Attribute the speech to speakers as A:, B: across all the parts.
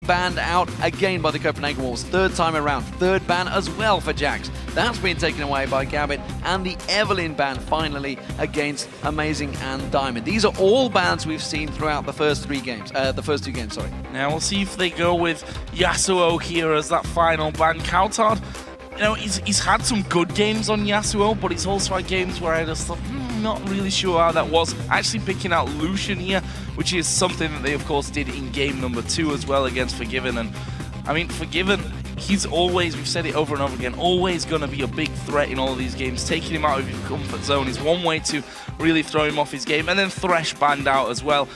A: Banned out again by the Copenhagen Wolves, third time around, third ban as well for Jax. That's been taken away by Gambit, and the Evelyn ban finally against Amazing and Diamond. These are all bans we've seen throughout the first two games, sorry.
B: Now we'll see if they go with Yasuo here as that final ban. cowTard, you know, he's had some good games on Yasuo, but he's also had games where I just thought, not really sure how that was. Actually picking out Lucian here, which is something that they of course did in game number 2 as well against Forgiven. And I mean, Forgiven, he's always, we've said it over and over again, always going to be a big threat in all of these games. Taking him out of his comfort zone is one way to really throw him off his game. And then Thresh banned out as well.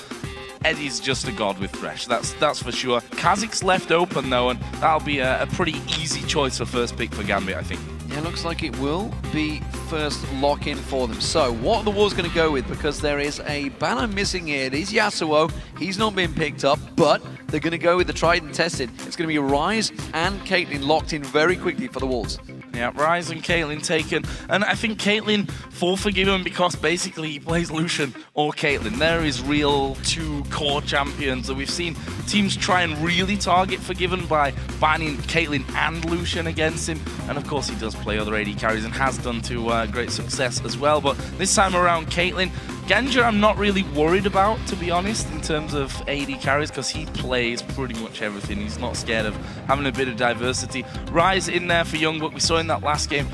B: Eddie's just a god with Thresh, that's for sure. Kha'Zix's left open though, and that'll be a pretty easy choice for first pick for Gambit, I think.
A: Yeah, looks like it will be first lock-in for them. So, what are the Wolves going to go with? Because there is a banner missing here. It is Yasuo. He's not been picked up, but they're going to go with the tried and tested. It's going to be Ryze and Caitlyn locked in very quickly for the Wolves.
B: Yeah, Ryze and Caitlyn taken. And I think Caitlyn for Forgiven because basically he plays Lucian or Caitlyn. They're his real two core champions that we've seen teams try and really target Forgiven by banning Caitlyn and Lucian against him. And of course he does play other AD carries and has done to great success as well. But this time around Caitlyn, Genja I'm not really worried about, to be honest, in terms of AD carries, because he plays pretty much everything. He's not scared of having a bit of diversity. Ryze in there for YoungBuck. We saw in that last game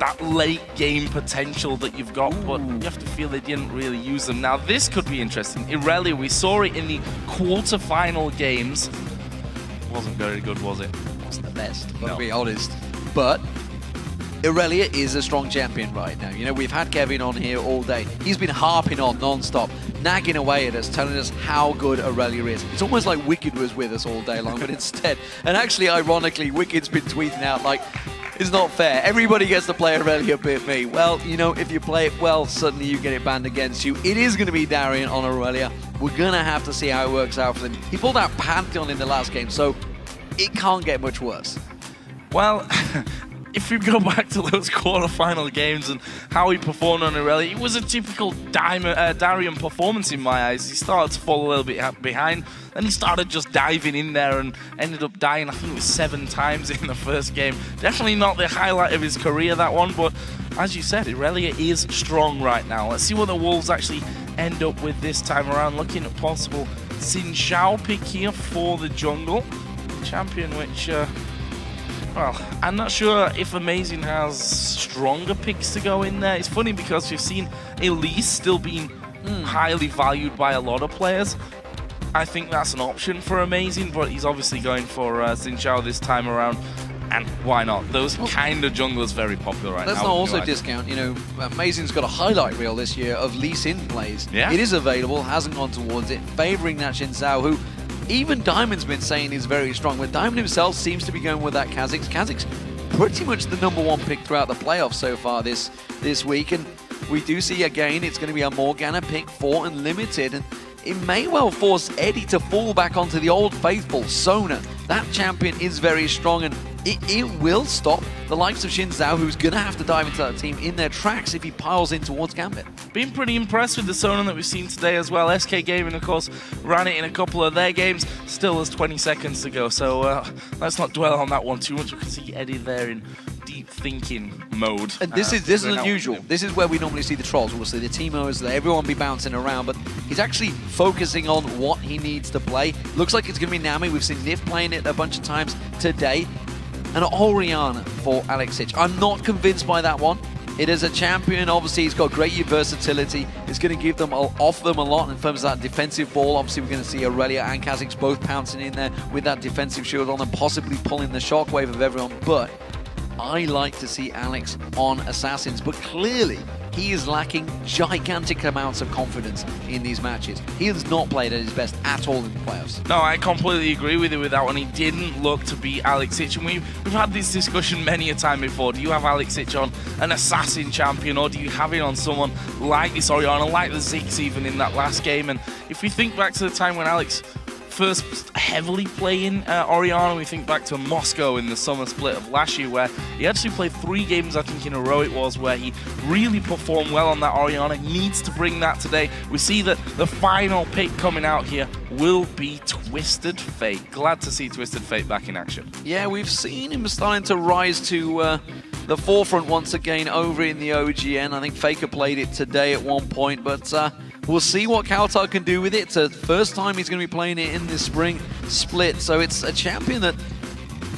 B: that late game potential that you've got, but you have to feel they didn't really use them. Now this could be interesting. Irelia, we saw it in the quarter-final games. Wasn't very good, was it?
A: Wasn't the best, to be honest. But Irelia is a strong champion right now. You know, we've had Kevin on here all day. He's been harping on non-stop, nagging away at us, telling us how good Irelia is. It's almost like Wicked was with us all day long, but instead, and actually, ironically, Wicked's been tweeting out like, it's not fair. Everybody gets to play Irelia but me. Well, you know, if you play it well, suddenly you get it banned against you. It is going to be Darien on Irelia. We're going to have to see how it works out for them. He pulled out Pantheon in the last game, so it can't get much worse.
B: Well, if we go back to those quarter-final games and how he performed on Irelia, it was a typical Darien performance in my eyes. He started to fall a little bit behind, then he started just diving in there and ended up dying, I think it was 7 times in the first game. Definitely not the highlight of his career, that one, but as you said, Irelia is strong right now. Let's see what the Wolves actually end up with this time around. Looking at possible Xin Zhao pick here for the jungle. Champion which... well, I'm not sure if Amazing has stronger picks to go in there. It's funny because we've seen Elise still being highly valued by a lot of players. I think that's an option for Amazing, but he's obviously going for Xin Zhao this time around. And why not? Those kind of junglers very popular right now.
A: Let's not also discount, you know, Amazing's got a highlight reel this year of Lee Sin plays.
B: Yeah.
A: It is available, hasn't gone towards it, favouring that Xin Zhao, who even Diamond's been saying is very strong, but Diamond himself seems to be going with that Kha'Zix. Kha'Zix pretty much the #1 pick throughout the playoffs so far this week, and we do see again it's going to be a Morgana pick for Unlimited, and it may well force Eddie to fall back onto the old faithful Sona. That champion is very strong, and it will stop the likes of Xin Zhao, who's going to have to dive into that team in their tracks if he piles in towards Gambit.
B: Been pretty impressed with the Sona that we've seen today as well. SK Gaming, of course, ran it in a couple of their games. Still has 20 seconds to go, so let's not dwell on that one too much. We can see Eddie there in deep thinking mode.
A: And this is unusual. This is where we normally see the trolls. We'll see the Teemos there, everyone be bouncing around, but he's actually focusing on what he needs to play. Looks like it's going to be Nami. We've seen Nif playing it a bunch of times today. And Orianna for Alex Sitch. I'm not convinced by that one. It is a champion, obviously he's got great versatility. It's going to give them off them a lot in terms of that defensive ball. Obviously we're going to see Irelia and Kha'Zix both pouncing in there with that defensive shield on and possibly pulling the shockwave of everyone. But I like to see Alex on Assassins, but clearly he is lacking gigantic amounts of confidence in these matches. He has not played at his best at all in the playoffs.
B: No, I completely agree with you with that one. He didn't look to be Alex Sitch, and we've had this discussion many a time before. Do you have Alex Sitch on an Assassin champion, or do you have it on someone like this Orianna, like the Ziggs even in that last game? And if we think back to the time when Alex first heavily playing Orianna. We think back to Moscow in the summer split of last year, where he actually played 3 games, I think, in a row it was, where he really performed well on that Orianna. He needs to bring that today. We see that the final pick coming out here will be Twisted Fate. Glad to see Twisted Fate back in action.
A: Yeah, we've seen him starting to rise to the forefront once again over in the OGN. I think Faker played it today at one point, but we'll see what cowTard can do with it. It's the first time he's going to be playing it in this spring split, so it's a champion that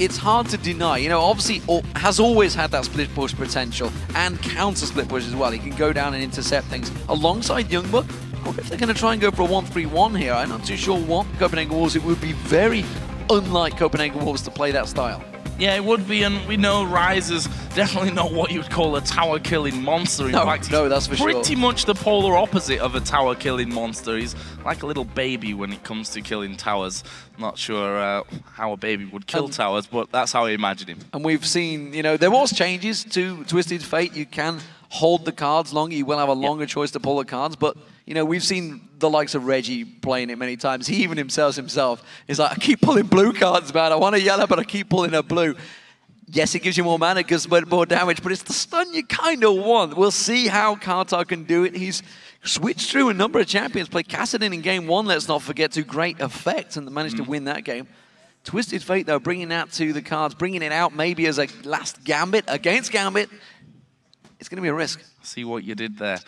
A: it's hard to deny. You know, obviously has always had that split push potential and counter split push as well. He can go down and intercept things alongside YoungBuck. What if they're going to try and go for a 1-3-1 here? I'm not too sure what Copenhagen Wolves. It would be very unlike Copenhagen Wolves to play that style.
B: Yeah, it would be, and we know Ryze is definitely not what you would call a tower-killing monster. In fact,
A: no, that's for
B: pretty
A: sure.
B: much the polar opposite of a tower-killing monster. He's like a little baby when it comes to killing towers. Not sure how a baby would kill towers, but that's how I imagine him.
A: And we've seen, you know, there was changes to Twisted Fate. You can hold the cards longer. You will have a longer choice to pull the cards, but you know, we've seen the likes of Reggie playing it many times. He even himself is like, I keep pulling blue cards, man. I want a yellow, but I keep pulling a blue. Yes, it gives you more mana, gives more damage, but it's the stun you kind of want. We'll see how cowTard can do it. He's switched through a number of champions. Played Kassadin in game 1, let's not forget, to great effect, and managed to win that game. Twisted Fate, though, bringing that to the cards, bringing it out maybe as a last Gambit against Gambit. It's going to be a risk.
B: See what you did there.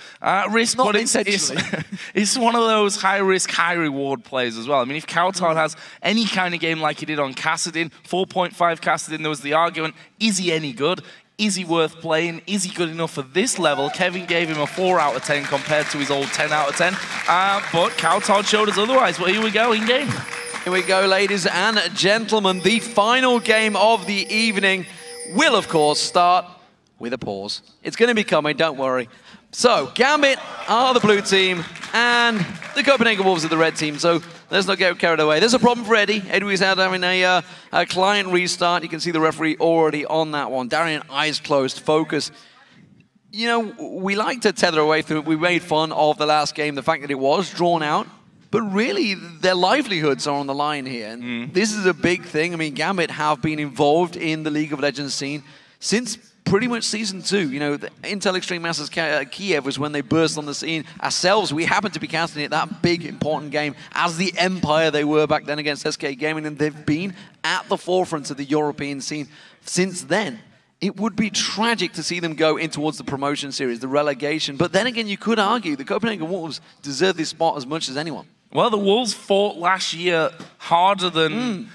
B: Risk,
A: not
B: but it's one of those high-risk, high-reward plays as well. I mean, if cowTard has any kind of game like he did on Kassadin, 4.5 Kassadin, there was the argument, is he any good? Is he worth playing? Is he good enough for this level? Kevin gave him a 4 out of 10 compared to his old 10 out of 10. But cowTard showed us otherwise. Well, here we go, in-game.
A: Here we go, ladies and gentlemen. The final game of the evening will, of course, start with a pause. It's going to be coming, don't worry. So, Gambit are the blue team, and the Copenhagen Wolves are the red team, so let's not get carried away. There's a problem for Eddie. Eddie is out having a client restart. You can see the referee already on that one. Darien, eyes closed, focus. You know, we like to tether away through it. We made fun of the last game, the fact that it was drawn out, but really, their livelihoods are on the line here. And this is a big thing. I mean, Gambit have been involved in the League of Legends scene since pretty much Season 2. You know, the Intel Extreme Masters Kiev was when they burst on the scene. Ourselves, we happened to be casting it, that big, important game, as the empire they were back then against SK Gaming, and they've been at the forefront of the European scene since then. It would be tragic to see them go in towards the promotion series, the relegation. But then again, you could argue the Copenhagen Wolves deserve this spot as much as anyone.
B: Well, the Wolves fought last year harder than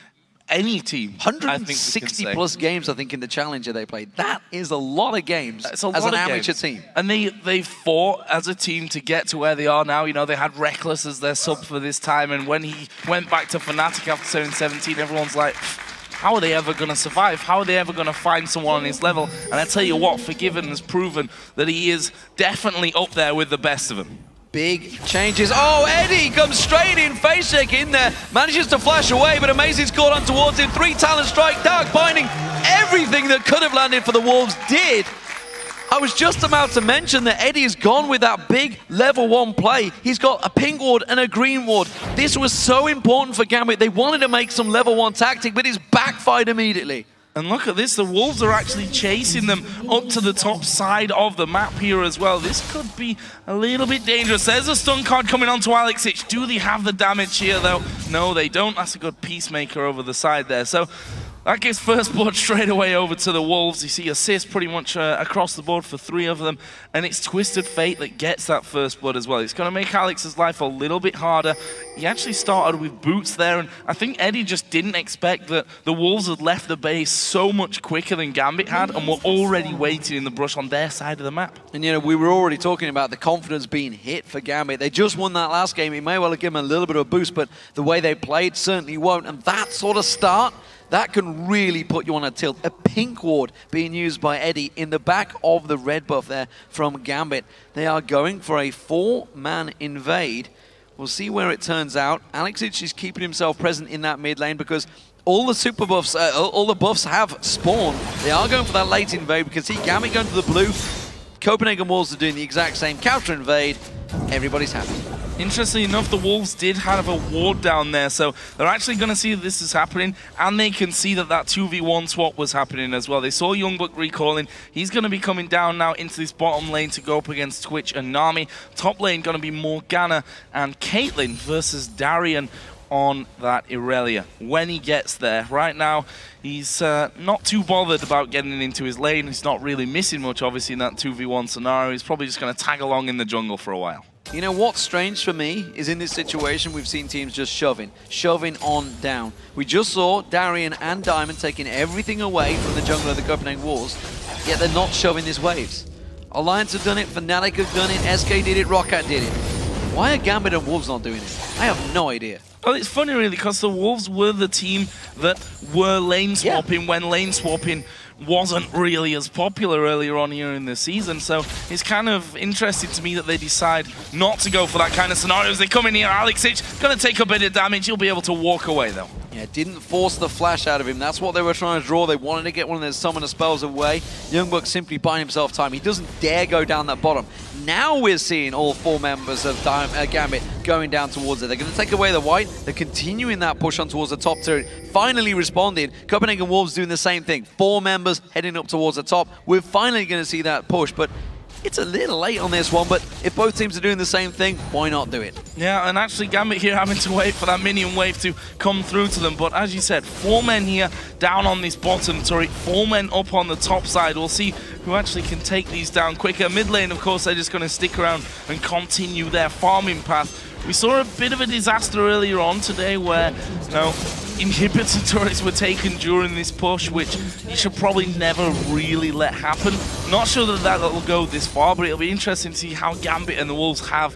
B: any team.
A: 160 plus games, I think, in the Challenger they played. That is a lot of games as an amateur team.
B: And they fought as a team to get to where they are now. You know, they had Reckless as their sub for this time, and when he went back to Fnatic after 7-17, everyone's like, how are they ever going to survive? How are they ever going to find someone on his level? And I tell you what, Forgiven has proven that he is definitely up there with the best of them.
A: Big changes. Oh, Eddie comes straight in, face check in there, manages to flash away, but Amazing's caught on towards him. 3 talent strike, Dark binding. Everything that could have landed for the Wolves did. I was just about to mention that Eddie has gone with that big level 1 play. He's got a pink ward and a green ward. This was so important for Gambit. They wanted to make some level 1 tactic, but it's backfired immediately.
B: And look at this, the Wolves are actually chasing them up to the top side of the map here as well. This could be a little bit dangerous. There's a stun card coming onto Alexic. Do they have the damage here though? No, they don't. That's a good Peacemaker over the side there. So that gives first blood straight away over to the Wolves. You see assists pretty much across the board for 3 of them. And it's Twisted Fate that gets that first blood as well. It's going to make Alex's life a little bit harder. He actually started with boots there. And I think Eddie just didn't expect that the Wolves had left the base so much quicker than Gambit had and were already waiting in the brush on their side of the map.
A: And, you know, we were already talking about the confidence being hit for Gambit. They just won that last game. It may well have given them a little bit of a boost, but the way they played certainly won't. And that sort of start, that can really put you on a tilt. A pink ward being used by Eddie in the back of the red buff there from Gambit. They are going for a 4-man invade. We'll see where it turns out. Alexic is keeping himself present in that mid lane because all the super buffs, all the buffs have spawned. They are going for that late invade. We can see Gambit going to the blue. Copenhagen Wolves are doing the exact same. Counter invade. Everybody's happy.
B: Interestingly enough, the Wolves did have a ward down there, so they're actually going to see that this is happening, and they can see that that 2v1 swap was happening as well. They saw YoungBuck recalling. He's going to be coming down now into this bottom lane to go up against Twitch and Nami. Top lane going to be Morgana and Caitlyn versus Darien on that Irelia when he gets there. Right now, he's not too bothered about getting into his lane. He's not really missing much, obviously, in that 2v1 scenario. He's probably just going to tag along in the jungle for a while.
A: You know what's strange for me is in this situation we've seen teams just shoving on down. We just saw Darien and Diamond taking everything away from the jungle of the Copenhagen Wolves, yet they're not shoving these waves. Alliance have done it, Fnatic have done it, SK did it, Roccat did it. Why are Gambit and Wolves not doing it? I have no idea.
B: Well, it's funny really because the Wolves were the team that were lane swapping when lane swapping wasn't really as popular earlier on here in the season. So it's kind of interesting to me that they decide not to go for that kind of scenarios. They come in here, EpicSkillshot going to take a bit of damage. He'll be able to walk away though.
A: Yeah, didn't force the flash out of him. That's what they were trying to draw. They wanted to get one of those summoner spells away. YoungBuck simply buying himself time. He doesn't dare go down that bottom. Now we're seeing all 4 members of Gambit going down towards it. They're going to take away the white. They're continuing that push on towards the top turret. Finally responding. Copenhagen Wolves doing the same thing. 4 members heading up towards the top. We're finally going to see that push, but it's a little late on this one, but if both teams are doing the same thing, why not do it?
B: Yeah, and actually Gambit here having to wait for that minion wave to come through to them. But as you said, 4 men here down on this bottom turret, 4 men up on the top side. We'll see who actually can take these down quicker. Mid lane, of course, they're just going to stick around and continue their farming path. We saw a bit of a disaster earlier on today where, you know, inhibitor turrets were taken during this push, which you should probably never really let happen. Not sure that will go this far, but it'll be interesting to see how Gambit and the Wolves have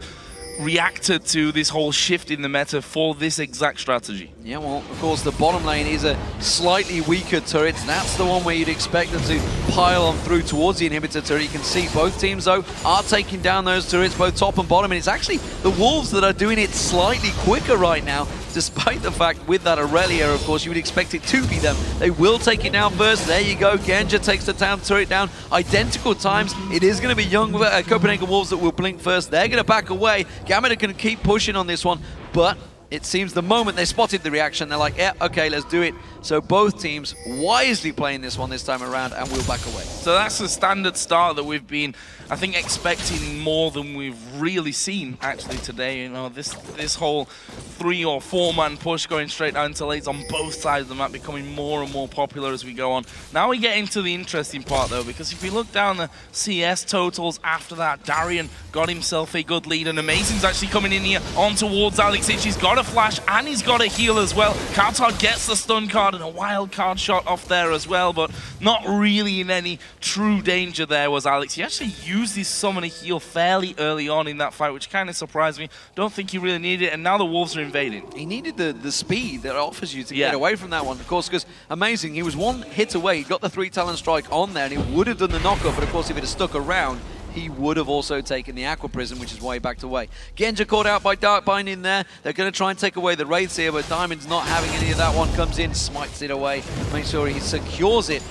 B: reacted to this whole shift in the meta for this exact strategy.
A: Yeah, well, of course, the bottom lane is a slightly weaker turret. That's the one where you'd expect them to pile on through towards the inhibitor turret. You can see both teams, though, are taking down those turrets, both top and bottom, and it's actually the Wolves that are doing it slightly quicker right now, despite the fact with that Irelia, of course, you would expect it to be them. They will take it down first. There you go. Genja takes the town turret down. Identical times. It is going to be young Copenhagen Wolves that will blink first. They're going to back away. Gambit are going to keep pushing on this one, but it seems the moment they spotted the reaction, they're like, yeah, okay, let's do it. So both teams wisely playing this one this time around, and we'll back away.
B: So that's the standard start that we've been, I think, expecting more than we've really seen actually today. You know, this whole 3 or 4 man push going straight down to lanes on both sides of the map becoming more and more popular as we go on. Now we get into the interesting part though, because if we look down the CS totals after that, Darien got himself a good lead, and Amazing's actually coming in here on towards EpicSkillshot. He's got a flash and he's got a heal as well. cowTard gets the stun card and a wild card shot off there as well, but not really in any true danger there was Alex. He actually used his summoner heal fairly early on in that fight, which kind of surprised me. Don't think he really needed it, and now the Wolves are invading.
A: He needed the speed that it offers you to get away from that one, of course, because Amazing, he was 1 hit away. He got the 3 talent strike on there, and he would have done the knockup, but of course, if it had stuck around, he would have also taken the Aqua Prison, which is why he backed away. Genja caught out by Darkbind in there. They're going to try and take away the Wraiths here, but Diamond's not having any of that one. Comes in, smites it away, makes sure he secures it.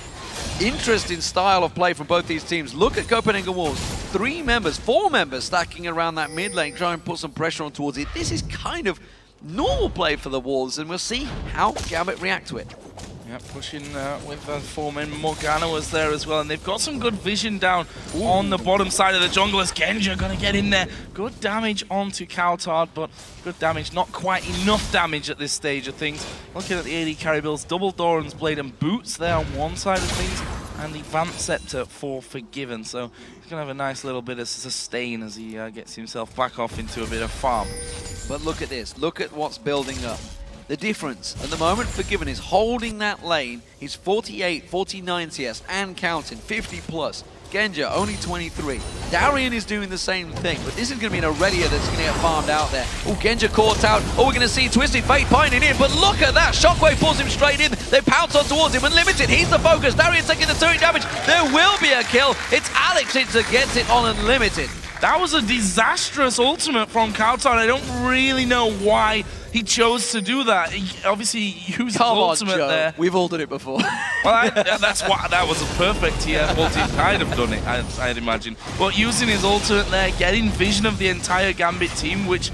A: Interesting style of play from both these teams. Look at Copenhagen Wolves. 4 members stacking around that mid lane, trying to put some pressure on towards it. This is kind of normal play for the Wolves, and we'll see how Gambit react to it.
B: Yeah, pushing with 4 men. Morgana was there as well, and they've got some good vision down on the bottom side of the jungle as Genja going to get in there. Good damage onto cowTard, but good damage, not quite enough damage at this stage of things. Looking at the AD carry builds, double Doran's Blade and Boots there on one side of things, and the Vamp Scepter for Forgiven. So he's going to have a nice little bit of sustain as he gets himself back off into a bit of farm.
A: But look at this. Look at what's building up. The difference at the moment, Forgiven is holding that lane. He's 48, 49 CS and counting, 50 plus. Genja only 23. Darien is doing the same thing, but this is going to be an Irelia that's going to get farmed out there. Oh, Genja caught out. Oh, we're going to see Twisted Fate pining in, but look at that. Shockwave pulls him straight in. They pounce on towards him. Unlimited, he's the focus. Darien taking the turret damage. There will be a kill. It's EpicSkillshot that gets it on Unlimited.
B: That was a disastrous ultimate from cowTard. I don't really know why he chose to do that. He obviously used his
A: Come on,
B: ultimate
A: Joe.
B: there.
A: We've all done it before.
B: Well, that was a perfect ulti. I'd have done it, I'd imagine. But using his ultimate there, getting vision of the entire Gambit team, which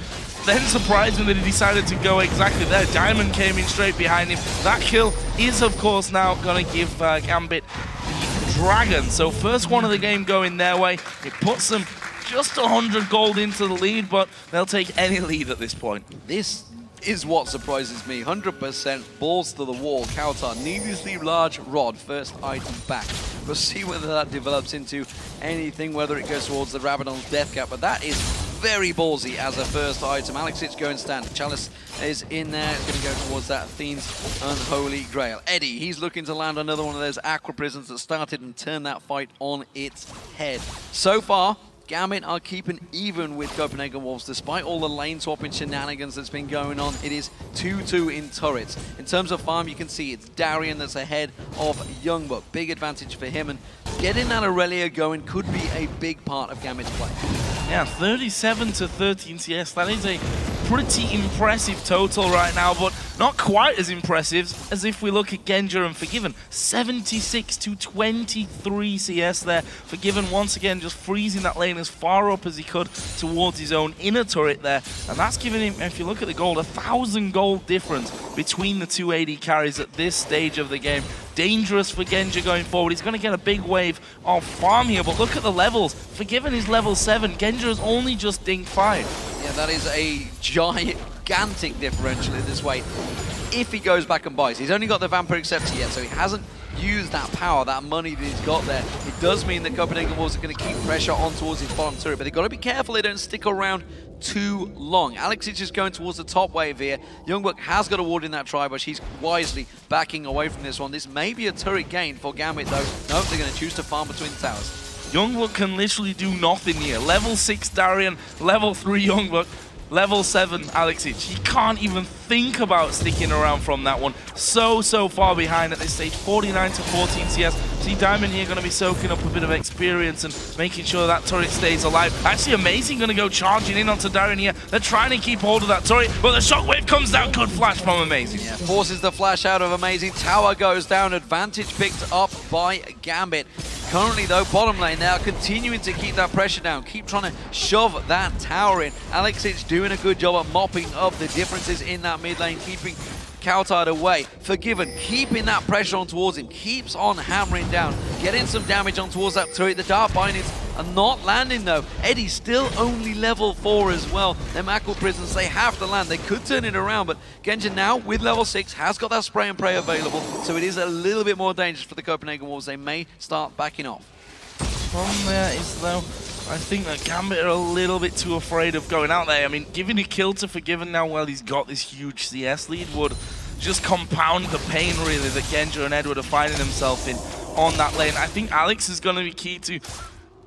B: then surprised him that he decided to go exactly there. Diamond came in straight behind him. That kill is, of course, now going to give Gambit the Dragon. So first one of the game going their way. It puts them just 100 gold into the lead, but they'll take any lead at this point.
A: This is what surprises me. 100% balls to the wall. cowTard, needlessly large rod, first item back. We'll see whether that develops into anything, whether it goes towards the Rabadon's death cap, but that is very ballsy as a first item. Alexic going stand. Chalice is in there. It's going to go towards that Fiend's Unholy Grail. Eddie, he's looking to land another one of those Aqua Prisons that started and turned that fight on its head. So far, Gambit are keeping even with Copenhagen Wolves despite all the lane swapping shenanigans that's been going on. It is 2-2 in turrets. In terms of farm, you can see it's Darien that's ahead of YoungBuck. Big advantage for him, and getting that Aurelia going could be a big part of Gambit's play.
B: Yeah, 37 to 13 CS. That is a pretty impressive total right now, but not quite as impressive as if we look at Genja and Forgiven. 76 to 23 CS there. Forgiven once again just freezing that lane as far up as he could towards his own inner turret there. And that's giving him, if you look at the gold, 1,000 gold difference between the two AD carries at this stage of the game. Dangerous for Genja going forward. He's going to get a big wave of farm here, but look at the levels. Forgiven is level 7. Genja has only just dinged 5.
A: Yeah, that is a gigantic differential in this way. If he goes back and buys, he's only got the Vampiric Scepter yet, so he hasn't used that power, that money that he's got there. It does mean that Copenhagen Wolves are going to keep pressure on towards his bottom turret, but they've got to be careful they don't stick around too long. Alexic is going towards the top wave here. YoungBuck has got a ward in that tri-bush. He's wisely backing away from this one. This may be a turret gain for Gambit though. No, they're going to choose to farm between the towers.
B: YoungBuck can literally do nothing here. Level 6 Darien, level 3 YoungBuck, level 7 Alexic. He can't even think about sticking around from that one. So far behind at this stage. 49 to 14 CS. See Diamond here going to be soaking up a bit of experience and making sure that turret stays alive. Actually Amazing going to go charging in onto Darien here. They're trying to keep hold of that turret, but the shockwave comes down. Good flash from Amazing.
A: Yeah, forces the flash out of Amazing. Tower goes down. Advantage picked up by Gambit. Currently though, bottom lane, they are continuing to keep that pressure down, keep trying to shove that tower in. Alexic doing a good job at mopping up the differences in that mid lane, keeping cowTard away. Forgiven, keeping that pressure on towards him, keeps on hammering down, getting some damage on towards that turret. The Dark Bindings are not landing though. Eddie's still only level 4 as well. Them Aqua Prisons, they have to land. They could turn it around, but Genja now with level 6 has got that spray and pray available, so it is a little bit more dangerous for the Copenhagen Wolves. They may start backing off.
B: From there is though, I think that Gambit are a little bit too afraid of going out there. I mean, giving a kill to Forgiven now while he's got this huge CS lead would just compound the pain really that Genja and Edward are finding themselves in on that lane. I think Alex is going to be key to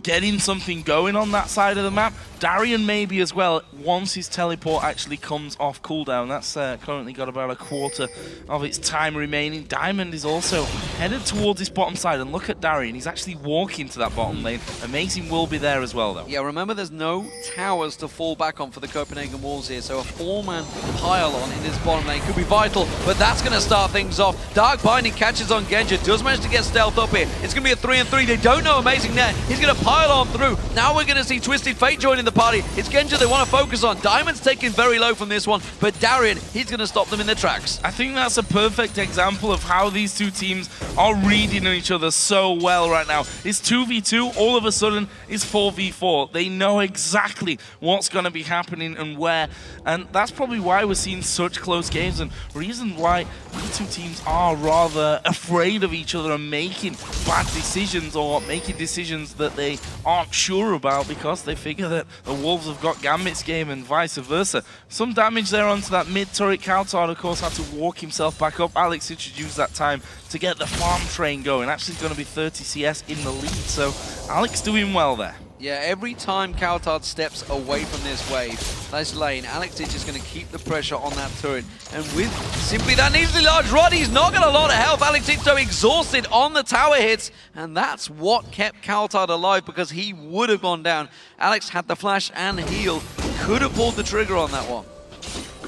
B: getting something going on that side of the map. Darien maybe as well, once his teleport actually comes off cooldown. That's currently got about a quarter of its time remaining. Diamond is also headed towards this bottom side, and look at Darien, he's actually walking to that bottom lane. Amazing will be there as well though.
A: Yeah, remember there's no towers to fall back on for the Copenhagen Wolves here, so a 4-man pile-on in this bottom lane could be vital, but that's going to start things off. Dark Binding catches on Genja, does manage to get stealth up here. It's going to be a 3-on-3, they don't know Amazing there. He's going to pile on through. Now we're going to see Twisted Fate joining the party. It's Genja they want to focus on. Diamond's taking very low from this one, but Darien, he's going to stop them in their tracks.
B: I think that's a perfect example of how these two teams are reading each other so well right now. It's 2v2, all of a sudden it's 4v4. They know exactly what's going to be happening and where, and that's probably why we're seeing such close games, and reason why these two teams are rather afraid of each other and making bad decisions or making decisions that they aren't sure about because they figure that the Wolves have got Gambit's game and vice versa. Some damage there onto that mid turret. cowTard of course had to walk himself back up. Alex introduced that time to get the farm train going. Actually going to be 30 CS in the lead, so Alex doing well there.
A: Yeah, every time cowTard steps away from this wave, this lane, Alex is just going to keep the pressure on that turret. And with simply that needlessly large rod, he's not got a lot of health. Alex is so exhausted on the tower hits, and that's what kept cowTard alive because he would have gone down. Alex had the flash and heal, could have pulled the trigger on that one.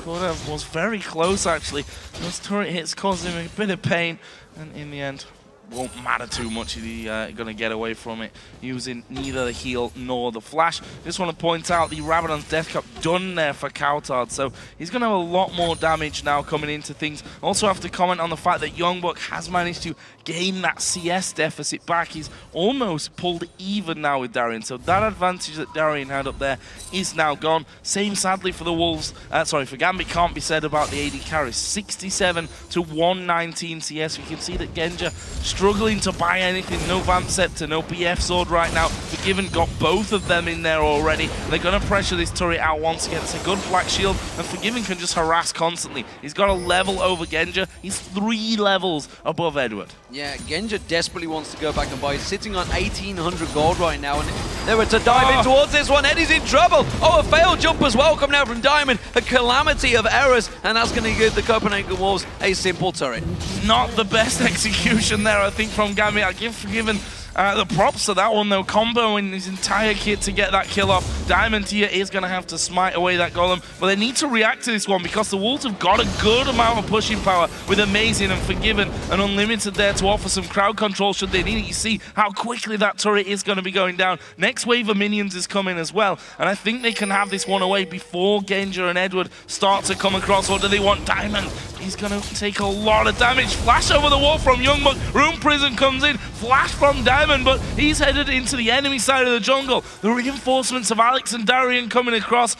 B: could have. Was very close, actually. Those turret hits caused him a bit of pain, and in the end, won't matter too much. He's going to get away from it using neither the heal nor the flash. Just want to point out the Rabadon's Death Cup done there for cowTard, so he's going to have a lot more damage now coming into things. Also have to comment on the fact that YoungBuck has managed to gain that CS deficit back. He's almost pulled even now with Darien, so that advantage that Darien had up there is now gone. Same sadly for the Wolves, for Gambit can't be said about the AD carry. 67 to 119 CS. We can see that Genja struggling to buy anything. No Vamp Scepter, no BF Sword right now. Forgiven got both of them in there already. They're going to pressure this turret out once again. It's a good Black Shield, and Forgiven can just harass constantly. He's got a level over Genja. He's 3 levels above Edward.
A: Yeah, Genja desperately wants to go back and buy. He's sitting on 1,800 gold right now, and they were to dive in towards this one. Eddie's in trouble. Oh, a failed jump as well coming out from Diamond. A calamity of errors, and that's going to give the Copenhagen Wolves a simple turret.
B: Not the best execution there, I think, from Gambit. I'll give Forgiven the props to that one, though. Comboing his entire kit to get that kill off. Diamond here is going to have to smite away that golem, but they need to react to this one because the Wolves have got a good amount of pushing power with Amazing and Forgiven and Unlimited there to offer some crowd control should they need it. You see how quickly that turret is going to be going down. Next wave of minions is coming as well, and I think they can have this one away before Genja and Edward start to come across. Or do they want Diamond? He's going to take a lot of damage. Flash over the wall from YoungBuck. Room Prison comes in. Flash from Diamond, but he's headed into the enemy side of the jungle. The reinforcements of Alex and Darien coming across.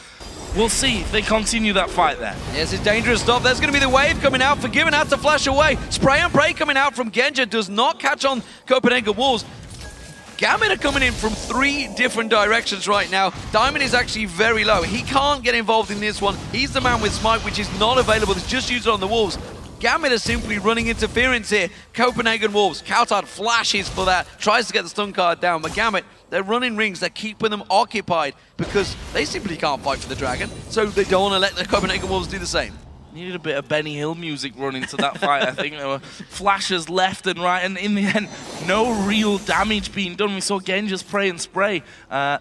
B: We'll see if they continue that fight there.
A: Yes, it's dangerous stuff. There's going to be the wave coming out. Forgiven had to flash away. Spray and pray coming out from Genja. Does not catch on Copenhagen Wolves. Gambit are coming in from 3 different directions right now. Diamond is actually very low. He can't get involved in this one. He's the man with Smite, which is not available. It's just used on the Wolves. Gambit are simply running interference here. Copenhagen Wolves, cowTard flashes for that, tries to get the stun card down, but Gambit, they're running rings, they're keeping them occupied because they simply can't fight for the dragon, so they don't want to let the Copenhagen Wolves do the same.
B: Needed a bit of Benny Hill music running to that fight, I think. There were flashes left and right, and in the end, no real damage being done. We saw Genja spray and spray.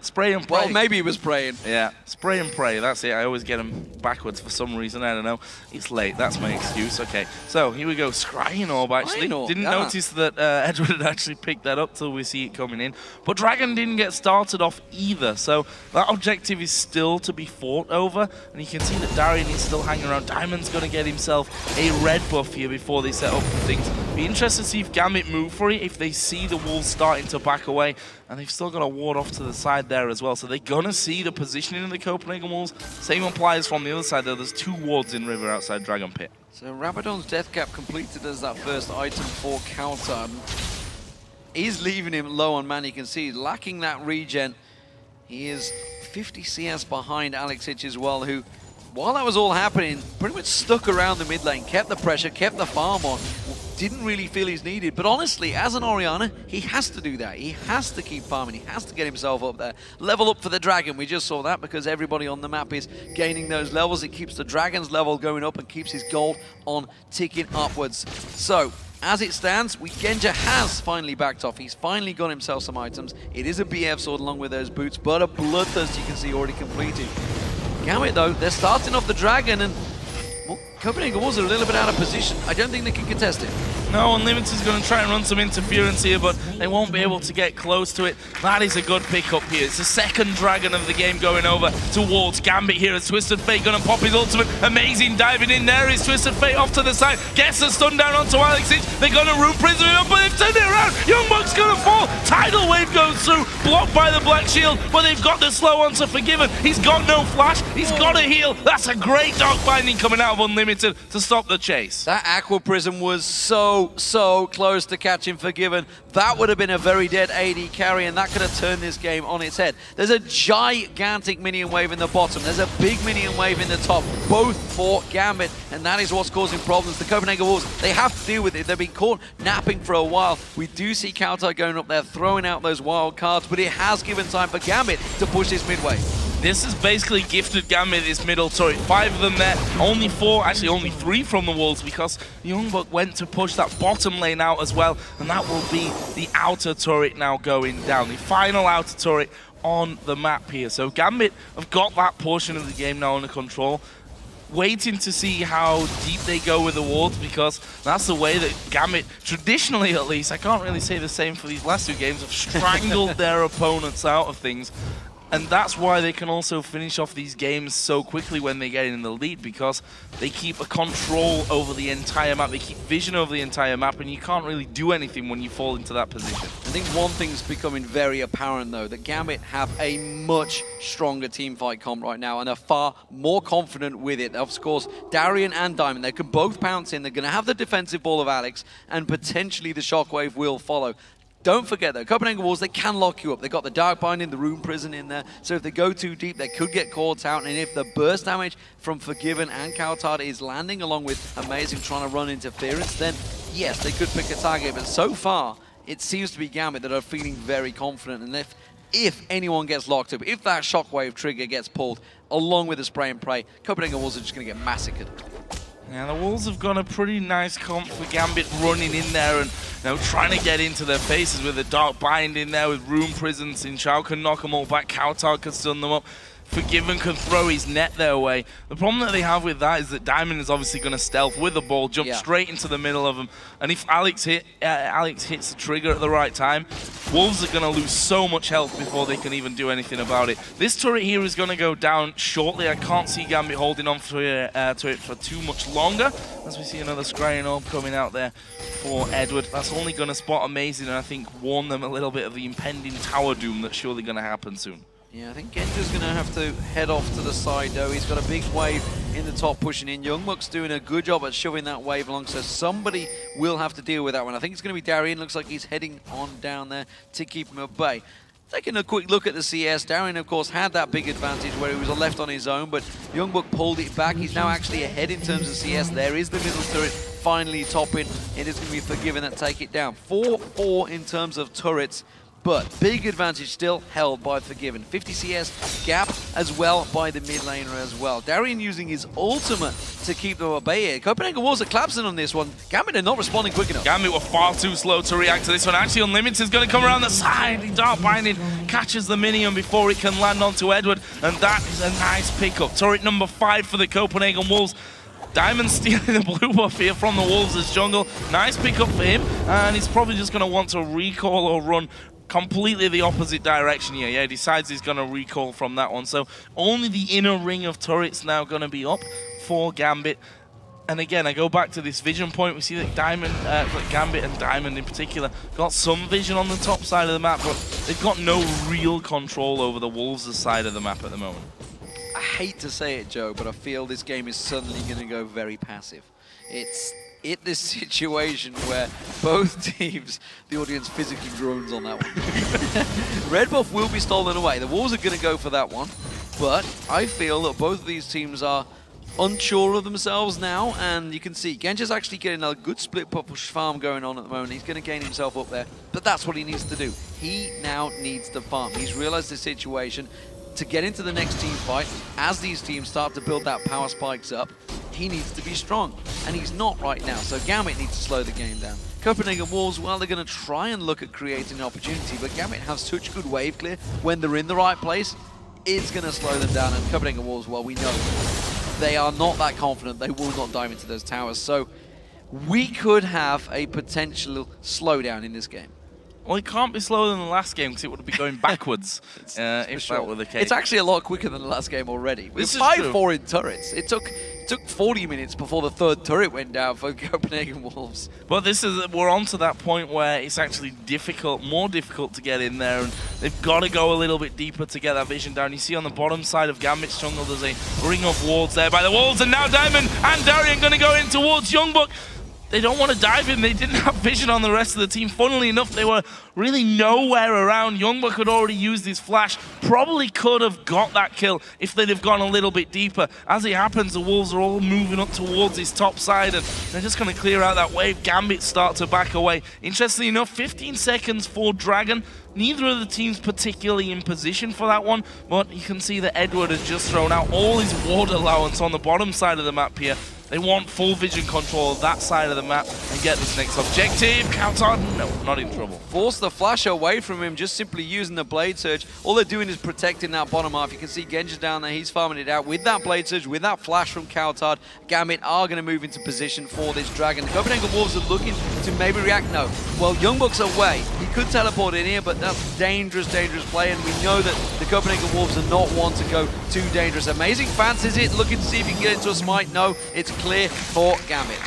B: Spray and pray.
A: Well, maybe he was praying.
B: Yeah, spray and pray, that's it. I always get him backwards for some reason, I don't know. It's late, that's my excuse. Okay, so here we go. Scrying Orb, actually. Didn't notice that Edward had actually picked that up till we see it coming in. But Dragon didn't get started off either, so that objective is still to be fought over. And you can see that Darien is still hanging around. Diamond's going to get himself a red buff here before they set up for things. Be interested to see if Gambit move for it, if they see the Wolves starting to back away, and they've still got a ward off to the side there as well, so they're going to see the positioning of the Copenhagen Wolves. Same applies from the other side though. There's 2 wards in River outside Dragon Pit.
A: So Rabadon's Death Cap completed as that first item for cowTard. He's leaving him low on mana. You can see he's lacking that regen. He is 50 CS behind Alex Hitch as well, who, while that was all happening, pretty much stuck around the mid lane, kept the pressure, kept the farm on, didn't really feel he's needed. But honestly, as an Orianna, he has to do that. He has to keep farming. He has to get himself up there. Level up for the Dragon. We just saw that because everybody on the map is gaining those levels. It keeps the Dragon's level going up and keeps his gold on ticking upwards. So, as it stands, Genja has finally backed off. He's finally got himself some items. It is a BF sword along with those boots, but a Bloodthirst you can see already completed. Gambit though, they're starting off the Dragon, and well, Copenhagen Wolves are a little bit out of position. I don't think they can contest it.
B: No, Unlimited is going to try and run some interference here, but they won't be able to get close to it. That is a good pickup here. It's the second Dragon of the game going over towards Gambit here. As Twisted Fate going to pop his ultimate. Amazing diving in there is Twisted Fate off to the side. Gets the stun down onto Alex Hitch. They're going to Room Prison him up, but they've turned it around. YoungBuck's going to fall. Tidal Wave goes through, blocked by the Black Shield, but they've got the slow onto Forgiven. He's got no flash. He's got a heal. That's a great dog binding coming out of Unlimited to stop the chase.
A: That Aqua Prism was so close to catching Forgiven. That would have been a very dead AD carry, and that could have turned this game on its head. There's a gigantic minion wave in the bottom. There's a big minion wave in the top, both for Gambit, and that is what's causing problems. The Copenhagen Wolves, they have to deal with it. They've been caught napping for a while. We do see cowTard going up there, throwing out those wild cards, but it has given time for Gambit to push this midway.
B: This is basically gifted Gambit this middle turret. 5 of them there, only 4, actually only 3 from the Wolves because YoungBuck went to push that bottom lane out as well, and that will be the outer turret now going down. The final outer turret on the map here. So Gambit have got that portion of the game now under control. waiting to see how deep they go with the wards, because that's the way that Gambit, traditionally at least, I can't really say the same for these last 2 games, have strangled their opponents out of things. And that's why they can also finish off these games so quickly when they get in the lead, because they keep a control over the entire map, they keep vision over the entire map, and you can't really do anything when you fall into that position.
A: I think one thing's becoming very apparent though, that Gambit have a much stronger teamfight comp right now and are far more confident with it. Of course, Darien and Diamond, they can both pounce in, they're going to have the defensive ball of Alex, and potentially the shockwave will follow. Don't forget though, Copenhagen Wolves, they can lock you up. They've got the Dark Binding, the Rune Prison in there, so if they go too deep, they could get caught out, and if the burst damage from Forgiven and cowTard is landing along with Amazing trying to run interference, then yes, they could pick a target, but so far, it seems to be Gambit that are feeling very confident, and if anyone gets locked up, if that shockwave trigger gets pulled, along with the spray and pray, Copenhagen Wolves are just going to get massacred.
B: Yeah, the Wolves have got a pretty nice comp for Gambit running in there and trying to get into their faces with a Dark Bind in there, with Rune Prisons. Xin can knock them all back, cowTard can stun them up. Forgiven can throw his net their way. The problem that they have with that is that Diamond is obviously going to stealth with the ball, jump straight into the middle of them. And if Alex hits the trigger at the right time, Wolves are going to lose so much health before they can even do anything about it. This turret here is going to go down shortly. I can't see Gambit holding on to it for too much longer, as we see another Scrying Orb coming out there for Edward. That's only going to spot Amazing and I think warn them a little bit of the impending tower doom that's surely going to happen soon.
A: Yeah, I think Genja's going to have to head off to the side, though. He's got a big wave in the top pushing in. YoungBuck's doing a good job at shoving that wave along, so somebody will have to deal with that one. I think it's going to be Darien. Looks like he's heading on down there to keep him at bay. Taking a quick look at the CS, Darien, of course, had that big advantage where he was left on his own, but YoungBuck pulled it back. He's now actually ahead in terms of CS. There is the middle turret finally topping. It is going to be Forgiven that take it down. 4-4 in terms of turrets. But big advantage still held by Forgiven. 50 CS gap as well by the mid laner as well. Darien using his ultimate to keep them at bay here. Copenhagen Wolves are collapsing on this one. Gambit are not responding quick enough.
B: Gambit were far too slow to react to this one. Actually, Unlimited is going to come around the side. He Dark Binding catches the minion before it can land onto Edward. And that is a nice pickup. Turret number 5 for the Copenhagen Wolves. Diamond stealing the blue buff here from the Wolves as jungle. Nice pickup for him. And he's probably just going to want to recall or run completely the opposite direction here. Yeah, he decides he's going to recall from that one. So only the inner ring of turrets now going to be up for Gambit. And again, I go back to this vision point. We see that Gambit and Diamond in particular got some vision on the top side of the map, but they've got no real control over the Wolves' side of the map at the moment.
A: I hate to say it, Joe, but I feel this game is suddenly going to go very passive. It's this situation where both teams, the audience physically groans on that one. Red buff will be stolen away. The Wolves are going to go for that one, but I feel that both of these teams are unsure of themselves now, and you can see Genja's actually getting a good split push farm going on at the moment. He's going to gain himself up there, but that's what he needs to do. He now needs to farm. He's realized the situation. To get into the next team fight, as these teams start to build that power spikes up, he needs to be strong, and he's not right now, so Gambit needs to slow the game down. Copenhagen Wolves, well, they're going to try and look at creating an opportunity, but Gambit have such good wave clear when they're in the right place, it's going to slow them down, and Copenhagen Wolves, well, we know they are not that confident, they will not dive into those towers, so we could have a potential slowdown in this game.
B: Well, it can't be slower than the last game because it would be going backwards if that were the case.
A: It's actually a lot quicker than the last game already. With 5-4 in turrets. It took 40 minutes before the third turret went down for Copenhagen Wolves.
B: But we're on to that point where it's actually more difficult to get in there, and they've got to go a little bit deeper to get that vision down. You see on the bottom side of Gambit's jungle, there's a ring of wards there by the Wolves, and now Diamond and Darien going to go in towards YoungBuck. They don't want to dive in. They didn't have vision on the rest of the team. Funnily enough, they were really nowhere around. YoungBuck had already used his flash. Probably could have got that kill if they'd have gone a little bit deeper. As it happens, the Wolves are all moving up towards his top side, and they're just going to clear out that wave. Gambit start to back away. Interestingly enough, 15 seconds for Dragon. Neither of the teams particularly in position for that one, but you can see that Edward has just thrown out all his ward allowance on the bottom side of the map here. They want full vision control of that side of the map and get this next objective. cowTard, no, not in trouble.
A: Force the flash away from him, just simply using the Blade Surge. All they're doing is protecting that bottom half. You can see Genja down there, he's farming it out with that Blade Surge, with that flash from cowTard. Gambit are going to move into position for this Dragon. The Copenhagen Wolves are looking to maybe react. No. Well, YoungBuck's away. He could teleport in here, but that's dangerous, dangerous play, and we know that the Copenhagen Wolves are not one to go too dangerous. Amazing fancies it, looking to see if he can get into a smite. No, it's clear for Gambit.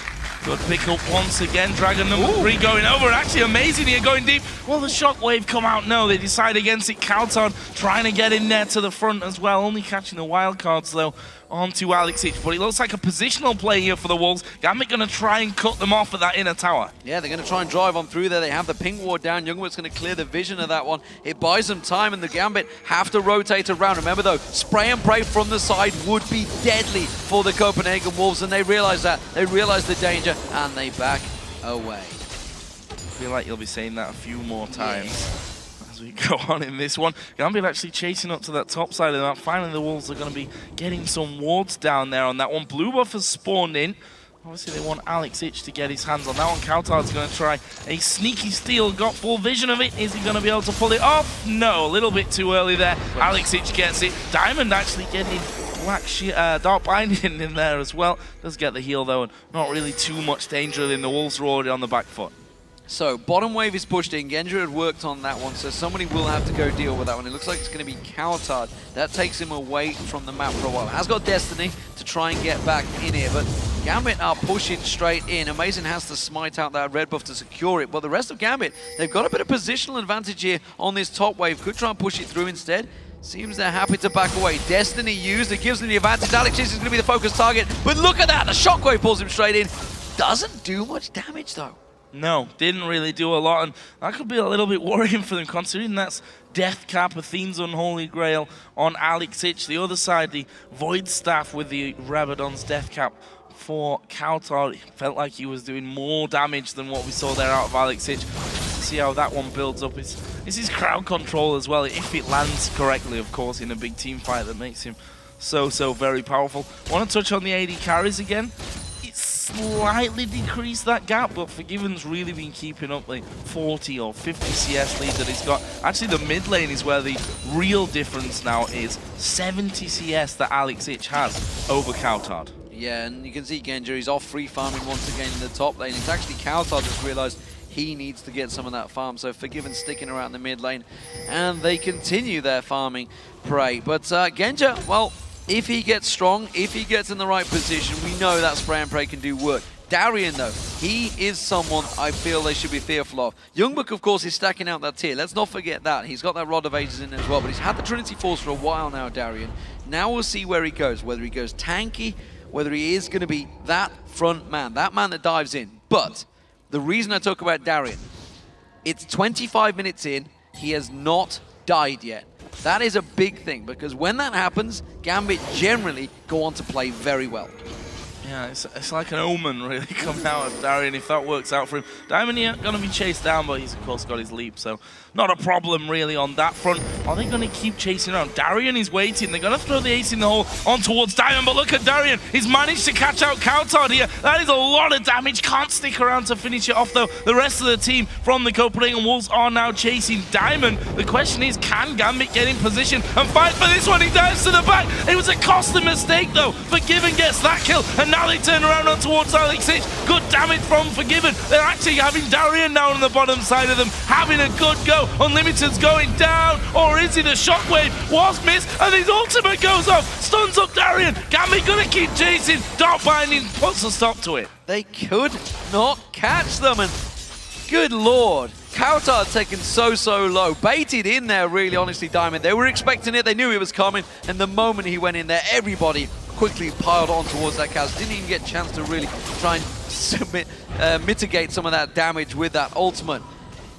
B: Good pick up once again. Dragon number 3 going over. Actually amazing here, going deep. Will the shockwave come out? No, they decide against it. cowTard trying to get in there to the front as well. Only catching the wild cards though onto EpicSkillshot. But it looks like a positional play here for the Wolves. Gambit going to try and cut them off at that inner tower.
A: Yeah, they're going to try and drive on through there. They have the ping ward down. YoungBuck's going to clear the vision of that one. It buys them time, and the Gambit have to rotate around. Remember though, spray and pray from the side would be deadly for the Copenhagen Wolves, and they realize that. They realize the danger, and they back away.
B: I feel like you'll be saying that a few more times. As we go on in this one. Gambit actually chasing up to that top side of the map. Finally, the Wolves are going to be getting some wards down there on that one. Blue buff has spawned in. Obviously, they want EpicSkillshot to get his hands on that one. cowTard's going to try a sneaky steal. Got full vision of it. Is he going to be able to pull it off? No, a little bit too early there. EpicSkillshot gets it. Diamond actually getting Dark Binding in there as well. Does get the heal though, and not really too much danger in the Wolves are already on the back foot.
A: So, bottom wave is pushed in. Genja had worked on that one, so somebody will have to go deal with that one. It looks like it's going to be cowTard. That takes him away from the map for a while. Has got Destiny to try and get back in here, but Gambit are pushing straight in. Amazing has to smite out that red buff to secure it, but the rest of Gambit, they've got a bit of positional advantage here on this top wave. Could try and push it through instead. Seems they're happy to back away. Destiny used, it gives them the advantage. EpicSkillshot is going to be the focus target, but look at that, the shockwave pulls him straight in. Doesn't do much damage though.
B: No, didn't really do a lot, and that could be a little bit worrying for them, considering that's Death Cap, Athene's Unholy Grail on EpicSkillshot. The other side, the Void Staff with the Rabadon's Death Cap for cowTard. It felt like he was doing more damage than what we saw there out of EpicSkillshot. See how that one builds up. It's his crowd control as well, if it lands correctly, of course, in a big team fight that makes him so very powerful. Want to touch on the AD carries again. Slightly decreased that gap, but Forgiven's really been keeping up the 40 or 50 CS lead that he's got. Actually, the mid lane is where the real difference now is. 70 CS that EpicSkillshot has over cowTard.
A: Yeah, and you can see Genja, he's off free farming once again in the top lane. It's actually cowTard just realized he needs to get some of that farm, so Forgiven sticking around the mid lane, and they continue their farming prey. But Genja, well, if he gets strong, if he gets in the right position, we know that spray and pray can do work. Darien, though, he is someone I feel they should be fearful of. YoungBuck, of course, is stacking out that tier. Let's not forget that. He's got that Rod of Ages in as well, but he's had the Trinity Force for a while now, Darien. Now we'll see where he goes, whether he goes tanky, whether he is going to be that front man, that man that dives in. But the reason I talk about Darien, it's 25 minutes in, he has not died yet. That is a big thing, because when that happens, Gambit generally go on to play very well.
B: Yeah, it's like an omen really coming out of Darien if that works out for him. Diamond here going to be chased down, but he's of course got his leap, so not a problem really on that front. Are they going to keep chasing around? Darien is waiting. They're going to throw the ace in the hole on towards Diamond, but look at Darien. He's managed to catch out cowTard here. That is a lot of damage. Can't stick around to finish it off though. The rest of the team from the Copenhagen Wolves are now chasing Diamond. The question is, can Gambit get in position and fight for this one? He dives to the back. It was a costly mistake though. Forgiven gets that kill, and now they turn around on towards EpicSkillshot. Good damage from Forgiven. They're actually having Darien down on the bottom side of them, having a good go. Unlimited's going down, or is it a shockwave? Was missed, and his ultimate goes off. Stuns up Darien. Gambit gonna keep chasing. Dark Binding puts a stop to it.
A: They could not catch them, and good lord. cowTard taken so low. Baited in there, really, honestly, Diamond. They were expecting it. They knew it was coming, and the moment he went in there, everybody quickly piled on towards that cow. Didn't even get a chance to really try and mitigate some of that damage with that ultimate.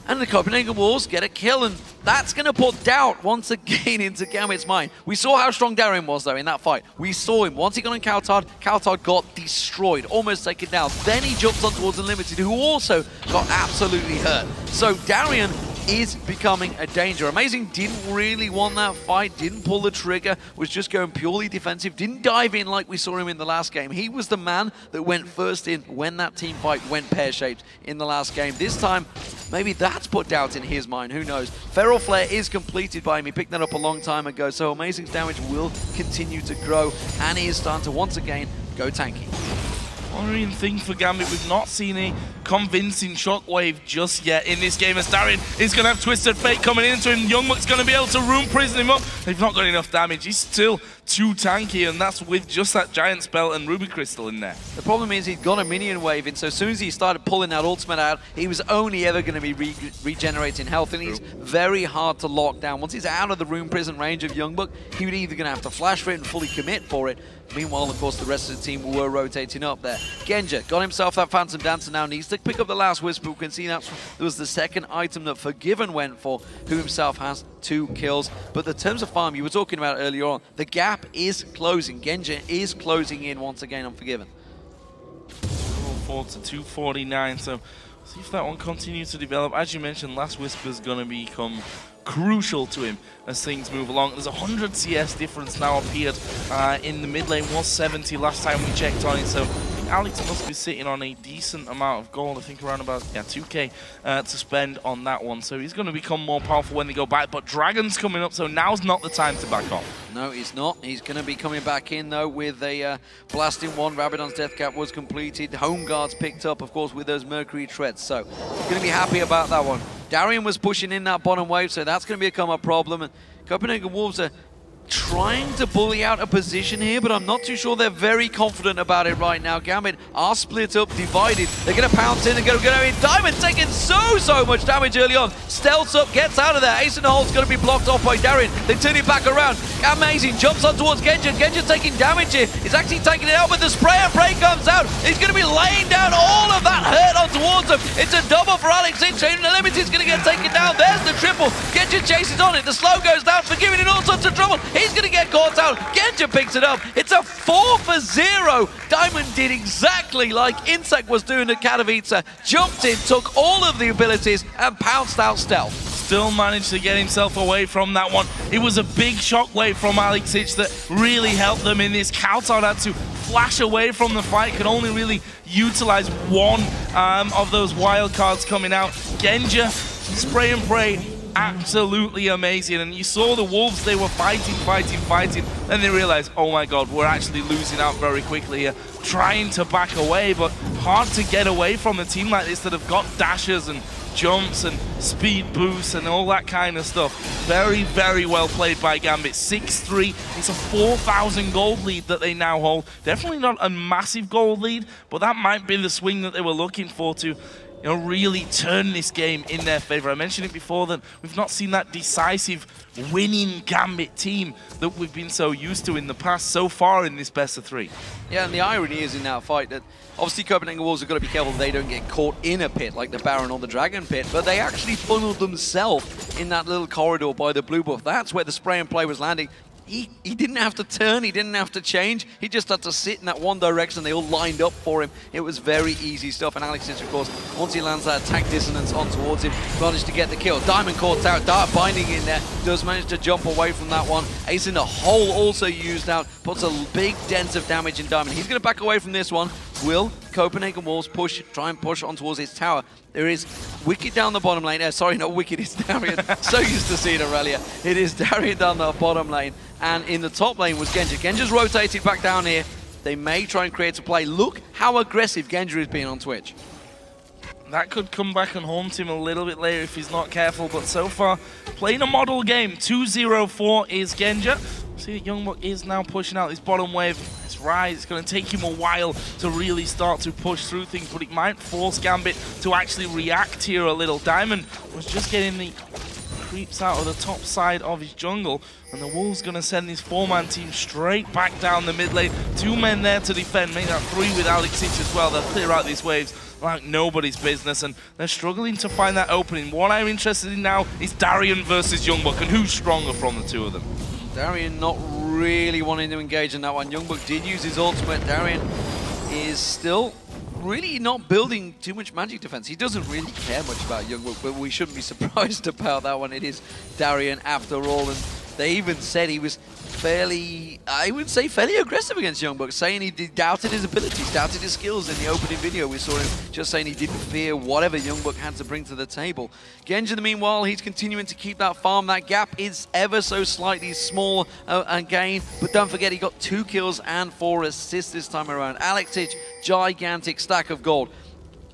A: And the Copenhagen Wolves get a kill, and that's going to put doubt once again into Gambit's mind. We saw how strong Darien was, though, in that fight. We saw him. Once he got on cowTard got destroyed, almost taken down. Then he jumped on towards Unlimited, who also got absolutely hurt. So Darien is becoming a danger. Amazing didn't really want that fight, didn't pull the trigger, was just going purely defensive, didn't dive in like we saw him in the last game. He was the man that went first in when that team fight went pear-shaped in the last game. This time, maybe that's put doubt in his mind, who knows. Feral Flare is completed by him, he picked that up a long time ago, so Amazing's damage will continue to grow, and he is starting to once again go tanky.
B: Worrying thing for Gambit, we've not seen a convincing shockwave just yet in this game, as Darien is going to have Twisted Fate coming into him. YoungBuck's going to be able to room prison him up. They've not got enough damage. He's still too tanky, and that's with just that Giant Spell and Ruby Crystal in there.
A: The problem is he'd got a minion wave in, so as soon as he started pulling that ultimate out, he was only ever going to be regenerating health, and he's very hard to lock down. Once he's out of the room prison range of YoungBuck, he would either going to have to flash for it and fully commit for it. Meanwhile, of course, the rest of the team were rotating up there. Genja got himself that Phantom Dancer now, needs to pick up the last Whisper. We can see that was the second item that Forgiven went for, who himself has 2 kills. But the terms of farm you were talking about earlier on, the gap is closing. Genja is closing in once again on Forgiven.
B: 4 to 249, so see if that one continues to develop. As you mentioned, last Whisper is going to become crucial to him as things move along. There's 100 CS difference now appeared in the mid lane, was 70 last time we checked on it, so I think Alex must be sitting on a decent amount of gold, I think around about 2k to spend on that one, so he's going to become more powerful when they go back, but Dragon's coming up, so now's not the time to back off.
A: No, he's not. He's going to be coming back in, though, with a blasting one. Rabadon's Death Cap was completed. Home Guards picked up, of course, with those Mercury Treads, so going to be happy about that one. Darien was pushing in that bottom wave, so that's going to become a problem. And Copenhagen Wolves are trying to bully out a position here, but I'm not too sure they're very confident about it right now. Gambit are split up, divided. They're going to pounce in and go in. Diamond taking so much damage early on. Stealths up, gets out of there. Ace in the hole's going to be blocked off by Darien. They turn it back around. Amazing, jumps on towards Genja. Genja taking damage here. He's actually taking it out, but the spray and pray comes out. He's going to be laying down all of that hurt on towards him. It's a double for Alex. Limited's going to get taken down. There's the triple. Genja chases on it. The slow goes down, Forgiving in all sorts of trouble. He's going to get caught out. Genja picks it up. It's a 4 for 0. Diamond did exactly like Insect was doing to Katowice. Jumped in, took all of the abilities, and pounced out stealth.
B: Still managed to get himself away from that one. It was a big shockwave from Alexic that really helped them in this. cowTard had to flash away from the fight, could only really utilize one of those wild cards coming out. Genja, spray and pray, absolutely amazing, and you saw the Wolves, they were fighting, then they realized, oh my god, we're actually losing out very quickly here, trying to back away, but hard to get away from a team like this that have got dashes and jumps and speed boosts and all that kind of stuff. Very well played by Gambit. 6-3, it's a 4,000 gold lead that they now hold. Definitely not a massive gold lead, but that might be the swing that they were looking for to really turn this game in their favor. I mentioned it before that we've not seen that decisive winning Gambit team that we've been so used to in the past so far in this best of 3.
A: Yeah, and the irony is in that fight that obviously Copenhagen Wolves have got to be careful they don't get caught in a pit like the Baron or the Dragon pit, but they actually funneled themselves in that little corridor by the blue buff. That's where the spray and play was landing. He didn't have to turn, he didn't have to change, he just had to sit in that one direction. They all lined up for him. It was very easy stuff, and Alexic, of course, once he lands that attack dissonance on towards him, managed to get the kill. Diamond caught out, Dart binding in there, does manage to jump away from that one. Ace in the hole also used out, puts a big dent of damage in Diamond. He's going to back away from this one. Will Copenhagen Wolves try and push on towards his tower? There is Wicked down the bottom lane. Sorry, not Wicked, it's Darien. So used to seeing Aurelia. It is Darien down the bottom lane. And in the top lane was Genja. Genja's rotated back down here. They may try and create a play. Look how aggressive Genja is being on Twitch.
B: That could come back and haunt him a little bit later if he's not careful, but so far, playing a model game. 2-0-4 is Genja. See that YoungBuck is now pushing out this bottom wave. It's right, it's going to take him a while to really start to push through things, but it might force Gambit to actually react here a little. Diamond was just getting the creeps out of the top side of his jungle, and the Wolves going to send this 4-man team straight back down the mid lane. 2 men there to defend, make that 3 with Alexic as well. They'll clear out these waves like nobody's business, and they're struggling to find that opening. What I'm interested in now is Darien versus YoungBuck, and who's stronger from the 2 of them.
A: Darien not really wanting to engage in that one. YoungBuck did use his ultimate. Darien is still really not building too much magic defense. He doesn't really care much about YoungBuck, but we shouldn't be surprised about that one. It is Darien after all, and they even said he was fairly, I would say, fairly aggressive against YoungBuck, saying he doubted his abilities, doubted his skills. In the opening video, we saw him just saying he didn't fear whatever YoungBuck had to bring to the table. Genja, meanwhile, he's continuing to keep that farm. That gap is ever so slightly small again, but don't forget he got 2 kills and 4 assists this time around. Alexic, gigantic stack of gold.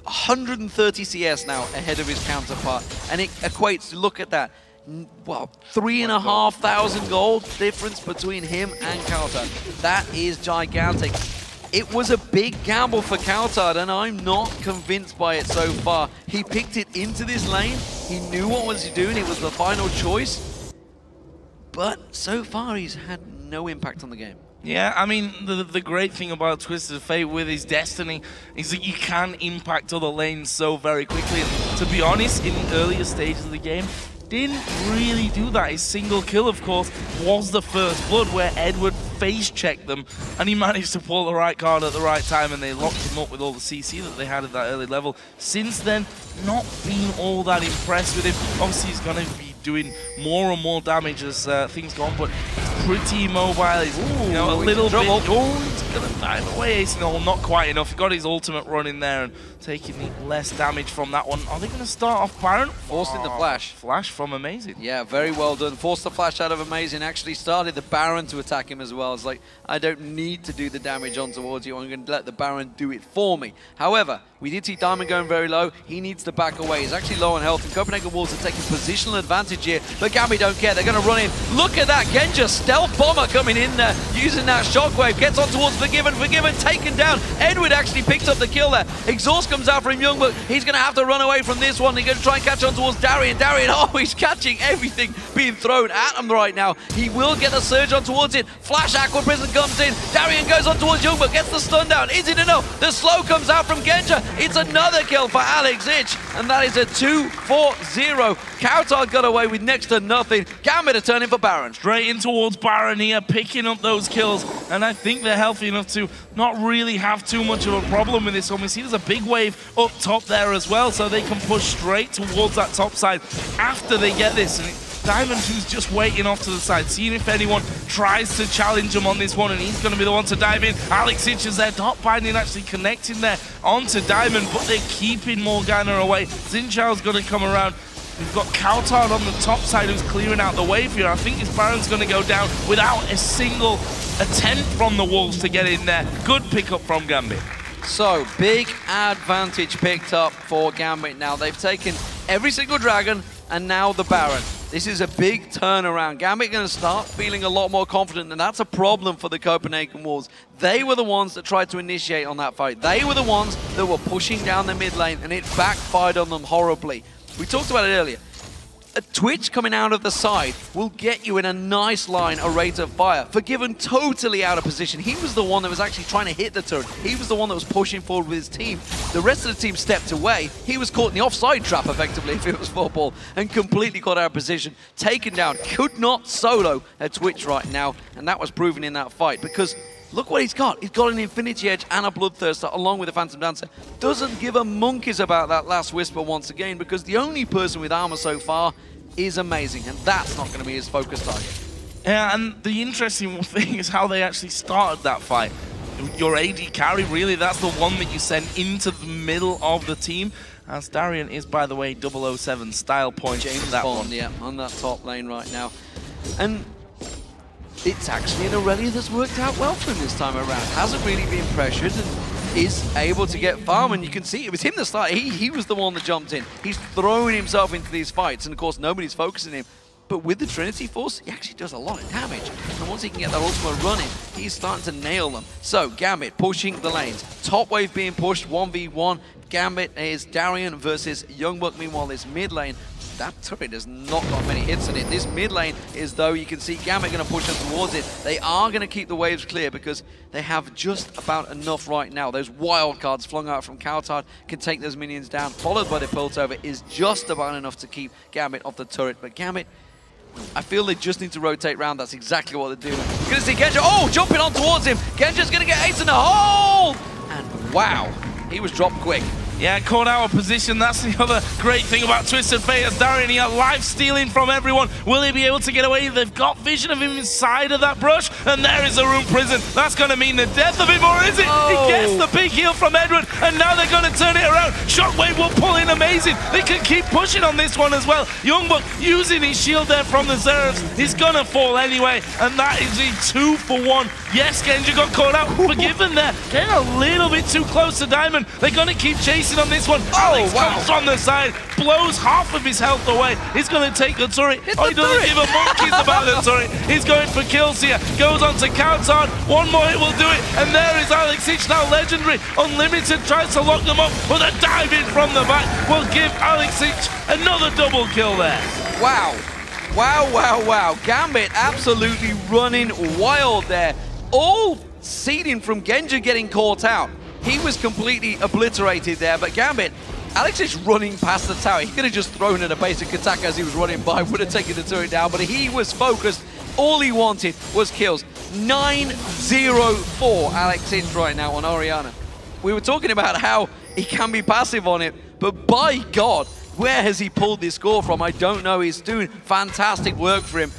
A: 130 CS now ahead of his counterpart, and it equates to, look at that, well, 3,500 gold difference between him and cowTard. That is gigantic. It was a big gamble for cowTard, and I'm not convinced by it so far. He picked it into this lane. He knew what was he doing. It was the final choice. But so far, he's had no impact on the game.
B: Yeah, I mean, the great thing about Twisted Fate with his Destiny is that you can impact other lanes so very quickly. And to be honest, in the earlier stages of the game, didn't really do that. His single kill, of course, was the first blood where Edward face-checked them, and he managed to pull the right card at the right time, and they locked him up with all the CC that they had at that early level. Since then, not been all that impressed with him. Obviously, he's going to be doing more and more damage as things go on, but pretty immobile. He's a little bit... Oh, he's going to dive away. No, not quite enough. He got his ultimate run in there and taking less damage from that one. Are they going to start off Baron?
A: Forced in the flash.
B: Flash from Amazing.
A: Yeah, very well done. Forced the flash out of Amazing. Actually started the Baron to attack him as well. It's like, I don't need to do the damage on towards you. I'm going to let the Baron do it for me. However, we did see Diamond going very low. He needs to back away. He's actually low on health, and Copenhagen Wolves are taking positional advantage here. But Gambit don't care. They're going to run in. Look at that. Genja, stealth bomber coming in there, using that shockwave. Gets on towards Forgiven. Forgiven taken down. Edward actually picked up the kill there. Exhaust comes out from YoungBuck. He's going to have to run away from this one. He's going to try and catch on towards Darien. Darien, oh, he's catching everything being thrown at him right now. He will get a surge on towards it. Flash Aqua Prison comes in. Darien goes on towards YoungBuck. Gets the stun down. Is it enough? The slow comes out from Genja. It's another kill for Alexic, and that is a 2-4-0. cowTard got away with next to nothing. Gambit are turning for Baron.
B: Straight in towards Baron here, picking up those kills, and I think they're healthy enough to not really have too much of a problem with this one. We see there's a big wave up top there as well, so they can push straight towards that top side after they get this. And Diamond, who's just waiting off to the side, seeing if anyone tries to challenge him on this one, and he's going to be the one to dive in. Alexic is there, dot binding actually connecting there onto Diamond, but they're keeping Morgana away. Xinchao's going to come around. We've got cowTard on the top side who's clearing out the wave here. I think his Baron's going to go down without a single attempt from the Wolves to get in there. Good pickup from Gambit.
A: So, big advantage picked up for Gambit now. They've taken every single dragon and now the Baron. This is a big turnaround. Gambit going to start feeling a lot more confident, and that's a problem for the Copenhagen Wolves. They were the ones that tried to initiate on that fight. They were the ones that were pushing down the mid lane, and it backfired on them horribly. We talked about it earlier. A Twitch coming out of the side will get you in a nice line, a rate of fire. Forgiven totally out of position. He was the one that was actually trying to hit the turret. He was the one that was pushing forward with his team. The rest of the team stepped away. He was caught in the offside trap, effectively, if it was football, and completely got out of position. Taken down. Could not solo a Twitch right now, and that was proven in that fight, because look what he's got. He's got an Infinity Edge and a Bloodthirster along with a Phantom Dancer. Doesn't give a monkeys about that last Whisper once again, because the only person with armor so far is Amazing, and that's not going to be his focus target.
B: Yeah, and the interesting thing is how they actually started that fight. Your AD carry, really, that's the one that you send into the middle of the team. As Darien is, by the way, 007 style point.
A: James
B: that
A: Bond,
B: one.
A: yeah, on that top lane right now. And it's actually an Aurelia that's worked out well for him this time around. Hasn't really been pressured and is able to get farm, and you can see it was him that started. He was the one that jumped in. He's throwing himself into these fights, and of course nobody's focusing him. But with the Trinity Force, he actually does a lot of damage. And once he can get that ultimate running, he's starting to nail them. So Gambit pushing the lanes. Top wave being pushed 1v1. Gambit is Darien versus YoungBuck. Meanwhile, this mid lane, that turret has not got many hits in it. This mid lane is, though, you can see Gambit going to push them towards it. They are going to keep the waves clear because they have just about enough right now. Those wild cards flung out from cowTard can take those minions down, followed by the Piltover is just about enough to keep Gambit off the turret. But Gambit, I feel they just need to rotate round. That's exactly what they're doing. You're going to see Genja, oh, jumping on towards him. Genja's going to get ace in the hole! And wow. he was dropped quick.
B: Yeah, caught out of position. That's the other great thing about Twisted Fate as Darien. He had life stealing from everyone. Will he be able to get away? They've got vision of him inside of that brush, and there is a room prison. That's going to mean the death of him, or is it?
A: Oh.
B: He gets the big heal from Edward, and now they're going to turn it around. Shockwave will pull in amazing. They can keep pushing on this one as well. YoungBuck using his shield there from the Zerfs. He's going to fall anyway, and that is a 2-for-1. Yes, Genja got caught out. Forgiven there. Getting a little bit too close to Diamond. They're going to keep chasing on this one. Alex comes from the side, blows half of his health away. He's going to take the turret. He doesn't give a monkey's about the turret. He's going for kills here. Goes on to cowTard. One more hit will do it. And there is Alex Ich, now legendary. Unlimited tries to lock them up, but a dive in from the back will give Alex Ich another double kill there.
A: Wow. Wow, wow, wow. Gambit absolutely running wild there. All seeding from Genja getting caught out. He was completely obliterated there, but Gambit, Alex is running past the tower. He could have just thrown in a basic attack as he was running by, would have taken the turret down, but he was focused. All he wanted was kills. 9-0-4 Alex Ich right now on Orianna. We were talking about how he can be passive on it, but by God, where has he pulled this score from? I don't know. He's doing fantastic work for him.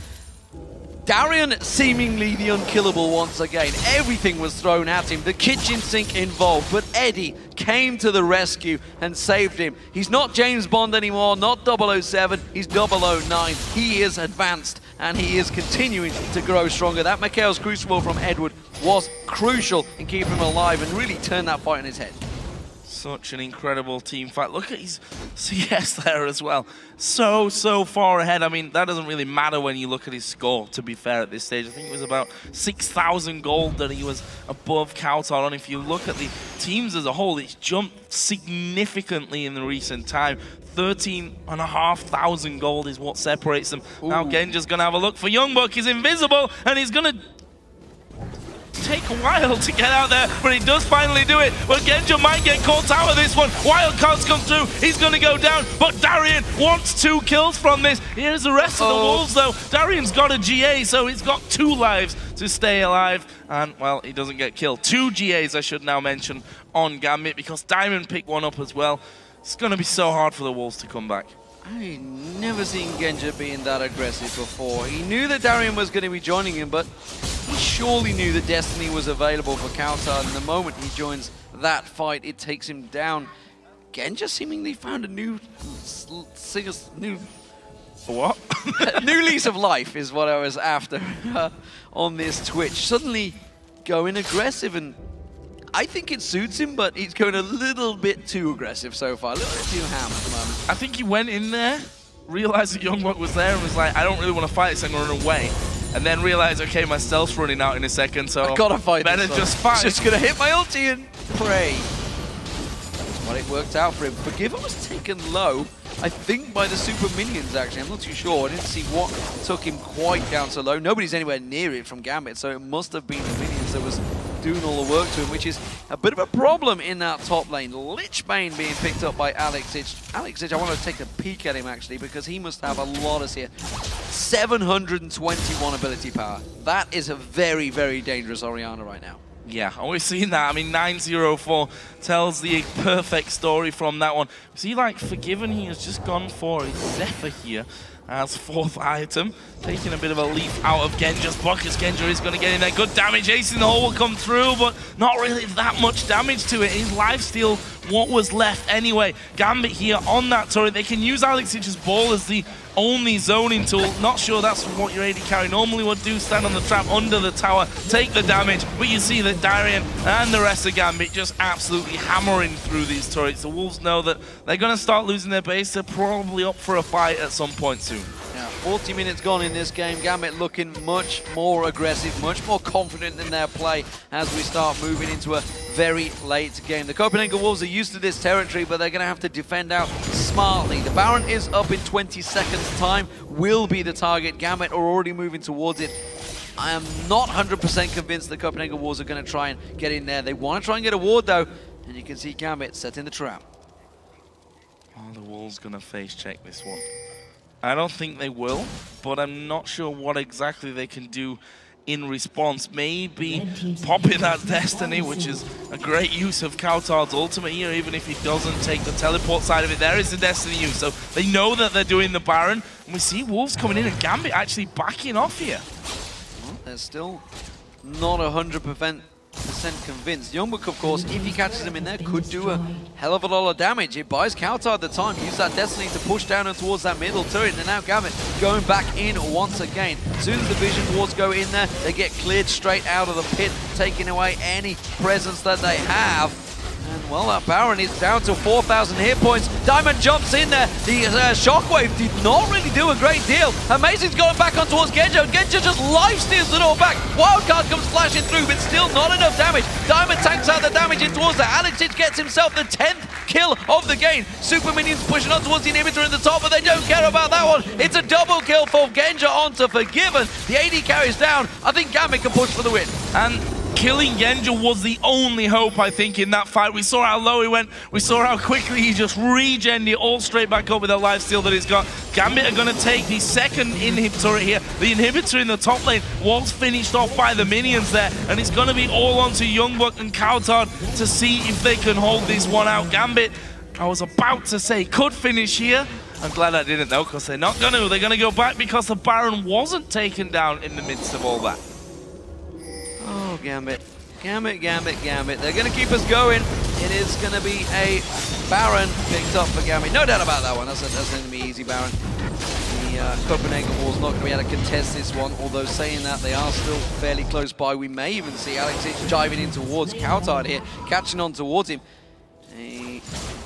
A: Darien seemingly the unkillable once again. Everything was thrown at him, the kitchen sink involved, but Eddie came to the rescue and saved him. He's not James Bond anymore, not 007, he's 009. He is advanced and he is continuing to grow stronger. That Mikhail's Crucible from Edward was crucial in keeping him alive and really turned that fight on his head.
B: Such an incredible team fight. Look at his CS there as well. So far ahead. I mean, that doesn't really matter when you look at his score, to be fair, at this stage. I think it was about 6,000 gold that he was above cowTard on. If you look at the teams as a whole, it's jumped significantly in the recent time. 13,500 gold is what separates them. Ooh. Now Genja's going to have a look for YoungBuck. He's invisible, and he's going to take a while to get out there, but he does finally do it. But Genja might get caught out of this one. Wildcards come through. He's going to go down, but Darien wants 2 kills from this. Here's the rest of the Wolves, though. Darien's got a GA, so he's got 2 lives to stay alive. And, well, he doesn't get killed. 2 GAs, I should now mention, on Gambit, because Diamond picked one up as well. It's going to be so hard for the Wolves to come back.
A: I've never seen Genja being that aggressive before. He knew that Darien was going to be joining him, but he surely knew that Destiny was available for cowTard, and the moment he joins that fight, it takes him down. Genja seemingly found a new
B: what?
A: new lease of life is what I was after on this Twitch. Suddenly going aggressive, and I think it suits him, but he's going a little bit too aggressive so far, a little bit too ham at the moment.
B: I think he went in there, realized that YoungBuck was there, and was like, I don't really want to fight this, I'm going to run away. And then realized, okay, my stealth's running out in a second, so
A: I gotta fight
B: better
A: this
B: just fight.
A: Just gonna hit my ulti and pray. That's what it worked out for him. Forgiven was taken low, I think by the super minions actually. I'm not too sure. I didn't see what took him quite down so low. Nobody's anywhere near it from Gambit, so it must have been the minions that was doing all the work to him, which is a bit of a problem in that top lane. Lichbane being picked up by Alex Ich. Alex Ich, I want to take a peek at him actually, because he must have a lot of here. 721 ability power. That is a very, very dangerous Orianna right now.
B: Yeah, we've seen that. I mean, 904 tells the perfect story from that one. See, like, Forgiven, he has just gone for a Zephyr here as 4th item, taking a bit of a leap out of Genja's pockets. Genja is going to get in there. Good damage. Ace in the hole will come through, but not really that much damage to it. His lifesteal, what was left anyway. Gambit here on that turret. They can use Alex Ich's ball as the only zoning tool. Not sure that's what your AD carry normally would do. Stand on the trap under the tower, take the damage. But you see that Darien and the rest of Gambit just absolutely hammering through these turrets. The Wolves know that they're going to start losing their base. They're probably up for a fight at some point soon.
A: Yeah, 40 minutes gone in this game. Gambit looking much more aggressive, much more confident in their play as we start moving into a very late game. The Copenhagen Wolves are used to this territory, but they're going to have to defend out smartly. The Baron is up in 20 seconds time, will be the target. Gambit are already moving towards it. I am not 100% convinced the Copenhagen Wolves are going to try and get in there. They want to try and get a ward though, and you can see Gambit setting the trap.
B: Oh, the Wolves going to face check this one. I don't think they will, but I'm not sure what exactly they can do in response. Maybe popping that Destiny, which is a great use of cowTard's ultimate here, even if he doesn't take the teleport side of it. There is the Destiny use, so they know that they're doing the Baron. And we see Wolves coming in and Gambit actually backing off here.
A: Well, they're still not 100% convinced. YoungBuck, of course, if he catches him in there, could do a hell of a lot of damage. It buys cowTard the time. Use that Destiny to push down and towards that middle turret. And now Gambit going back in once again. As soon as the Vision Wards go in there, they get cleared straight out of the pit, taking away any presence that they have. And, well, that Baron is down to 4,000 hit points. Diamond jumps in there. The Shockwave did not really do a great deal. Amazing's going back on towards Genja. Genja just life-steals it all back. Wildcard comes flashing through, but still not enough damage. Diamond tanks out the damage in towards that. Alexic gets himself the 10th kill of the game. Super Minions pushing on towards the inhibitor at the top, but they don't care about that one. It's a double kill for Genja onto Forgiven. The AD carries down. I think Gambit can push for the win.
B: And killing Genja was the only hope, I think, in that fight. We saw how low he went. We saw how quickly he just regened it all straight back up with the lifesteal that he's got. Gambit are going to take the second inhibitor here. The inhibitor in the top lane was finished off by the minions there, and it's going to be all onto YoungBuck and cowTard to see if they can hold this one out. Gambit, I was about to say, could finish here. I'm glad I didn't, though, because they're not going to. They're going to go back because the Baron wasn't taken down in the midst of all that.
A: Oh, Gambit. Gambit, Gambit, Gambit. They're going to keep us going. It is going to be a Baron picked up for Gambit. No doubt about that one. That's going to be easy, Baron. The Copenhagen Wolves not going to be able to contest this one, although saying that, they are still fairly close by. We may even see Alexic driving in towards cowTard here, catching on towards him. A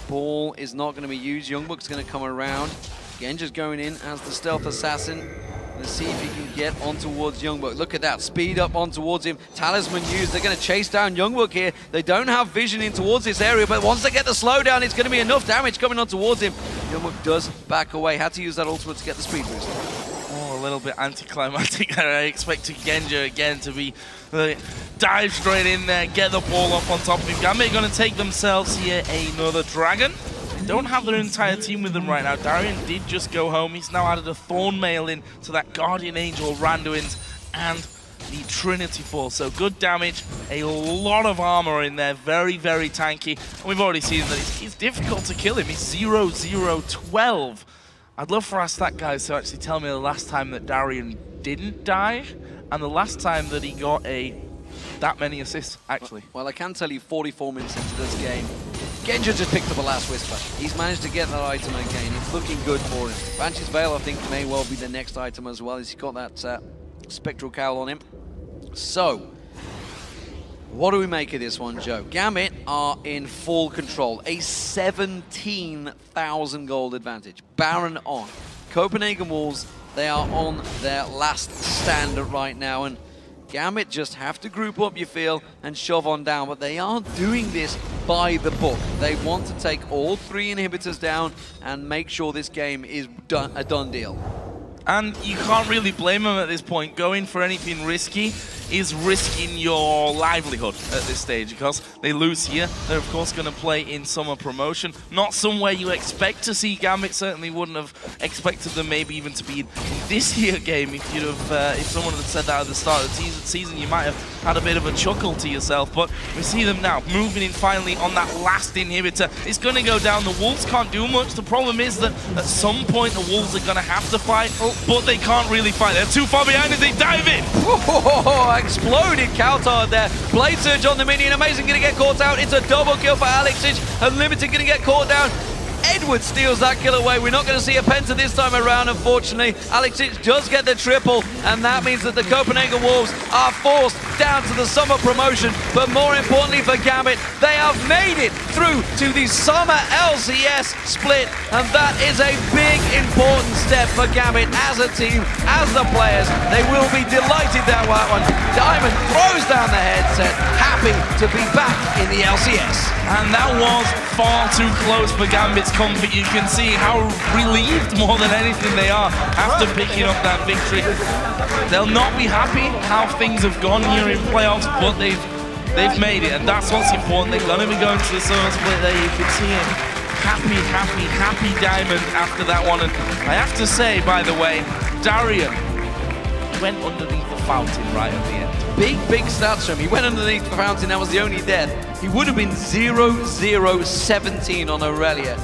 A: ball is not going to be used. YoungBuck's going to come around. Genja's going in as the stealth assassin. Let's see if he can get on towards YoungBuck. Look at that, speed up on towards him. Talisman used, they're going to chase down YoungBuck here. They don't have vision in towards this area, but once they get the slowdown, it's going to be enough damage coming on towards him. YoungBuck does back away, had to use that ultimate to get the speed boost.
B: Oh, a little bit anticlimactic there. I expected Genja again to be dive straight in there, get the ball off on top of him. Gambit going to take themselves here another dragon. Don't have their entire team with them right now. Darien did just go home. He's now added a Thornmail in to that Guardian Angel, Randuin's, and the Trinity Force. So good damage, a lot of armor in there, very, very tanky. And we've already seen that it's difficult to kill him. He's 0-0-12. I'd love for our stat guys to actually tell me the last time that Darien didn't die, and the last time that he got that many assists, actually.
A: Well, I can tell you 44 minutes into this game, Genja just picked up a last Whisper. He's managed to get that item again. It's looking good for him. Banshee's Veil, I think, may well be the next item as well. He's got that Spectral Cowl on him. So, what do we make of this one, Joe? Gambit are in full control. A 17,000 gold advantage. Baron on. Copenhagen Wolves, they are on their last stand right now. And Gambit just have to group up, you feel, and shove on down, but they are doing this by the book. They want to take all 3 inhibitors down and make sure this game is a done deal.
B: And you can't really blame them at this point. Going for anything risky is risking your livelihood at this stage, because they lose here. They're of course going to play in summer promotion, not somewhere you expect to see Gambit. Certainly wouldn't have expected them maybe even to be in this year game. If you'd have, if someone had said that at the start of the season, you might have had a bit of a chuckle to yourself. But we see them now moving in finally on that last inhibitor. It's going to go down. The Wolves can't do much. The problem is that at some point the Wolves are going to have to fight, but they can't really fight. They're too far behind as they dive in.
A: Exploded cowTard there. Blade Surge on the minion. Amazing going to get caught out. It's a double kill for Alexic. Unlimited going to get caught down. Edward steals that kill away. We're not going to see a Penta this time around, unfortunately. Alexic does get the triple, and that means that the Copenhagen Wolves are forced down to the summer promotion. But more importantly for Gambit, they have made it through to the summer LCS split, and that is a big, important step for Gambit as a team, as the players. They will be delighted that one. Diamond throws down the headset, happy to be back in the LCS.
B: And that was far too close for Gambit's comfort. You can see how relieved more than anything they are after picking up that victory. They'll not be happy how things have gone here in playoffs, but they've made it, and that's what's important. They're going to be going to the summer split there. You can see it. Happy, happy, happy Diamond after that one. And I have to say, by the way, Darien, went underneath the fountain right at the end.
A: Big stats from him. He went underneath the fountain, that was the only death. He would have been 0-0-17 on Aurelia.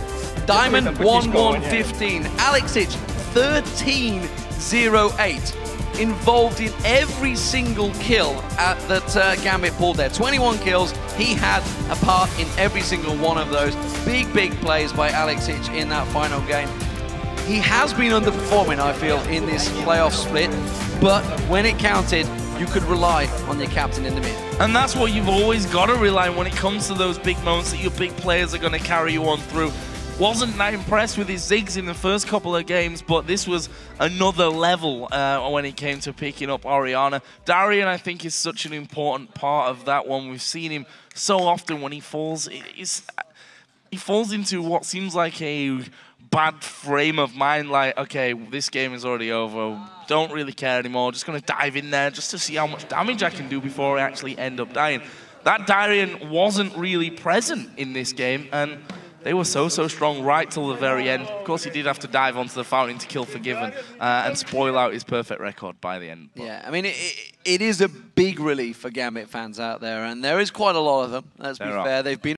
A: Diamond 1-1-15. Alexic 13-0-8. Involved in every single kill that Gambit pulled there. 21 kills, he had a part in every single one of those. Big plays by Alexic in that final game. He has been underperforming, I feel, in this playoff split, but when it counted, you could rely on your captain in the mid.
B: And that's what you've always got to rely on when it comes to those big moments that your big players are going to carry you on through. Wasn't that impressed with his zigs in the first couple of games, but this was another level when it came to picking up Orianna. Darien, I think, is such an important part of that one. We've seen him so often when he falls. He falls into what seems like a bad frame of mind, like, okay, this game is already over, don't really care anymore, just going to dive in there just to see how much damage I can do before I actually end up dying. That Darien wasn't really present in this game, and they were so strong right till the very end. Of course, he did have to dive onto the fountain to kill Forgiven and spoil out his perfect record by the end. But
A: yeah, I mean, it is a big relief for Gambit fans out there, and there is quite a lot of them, let's be fair. They've been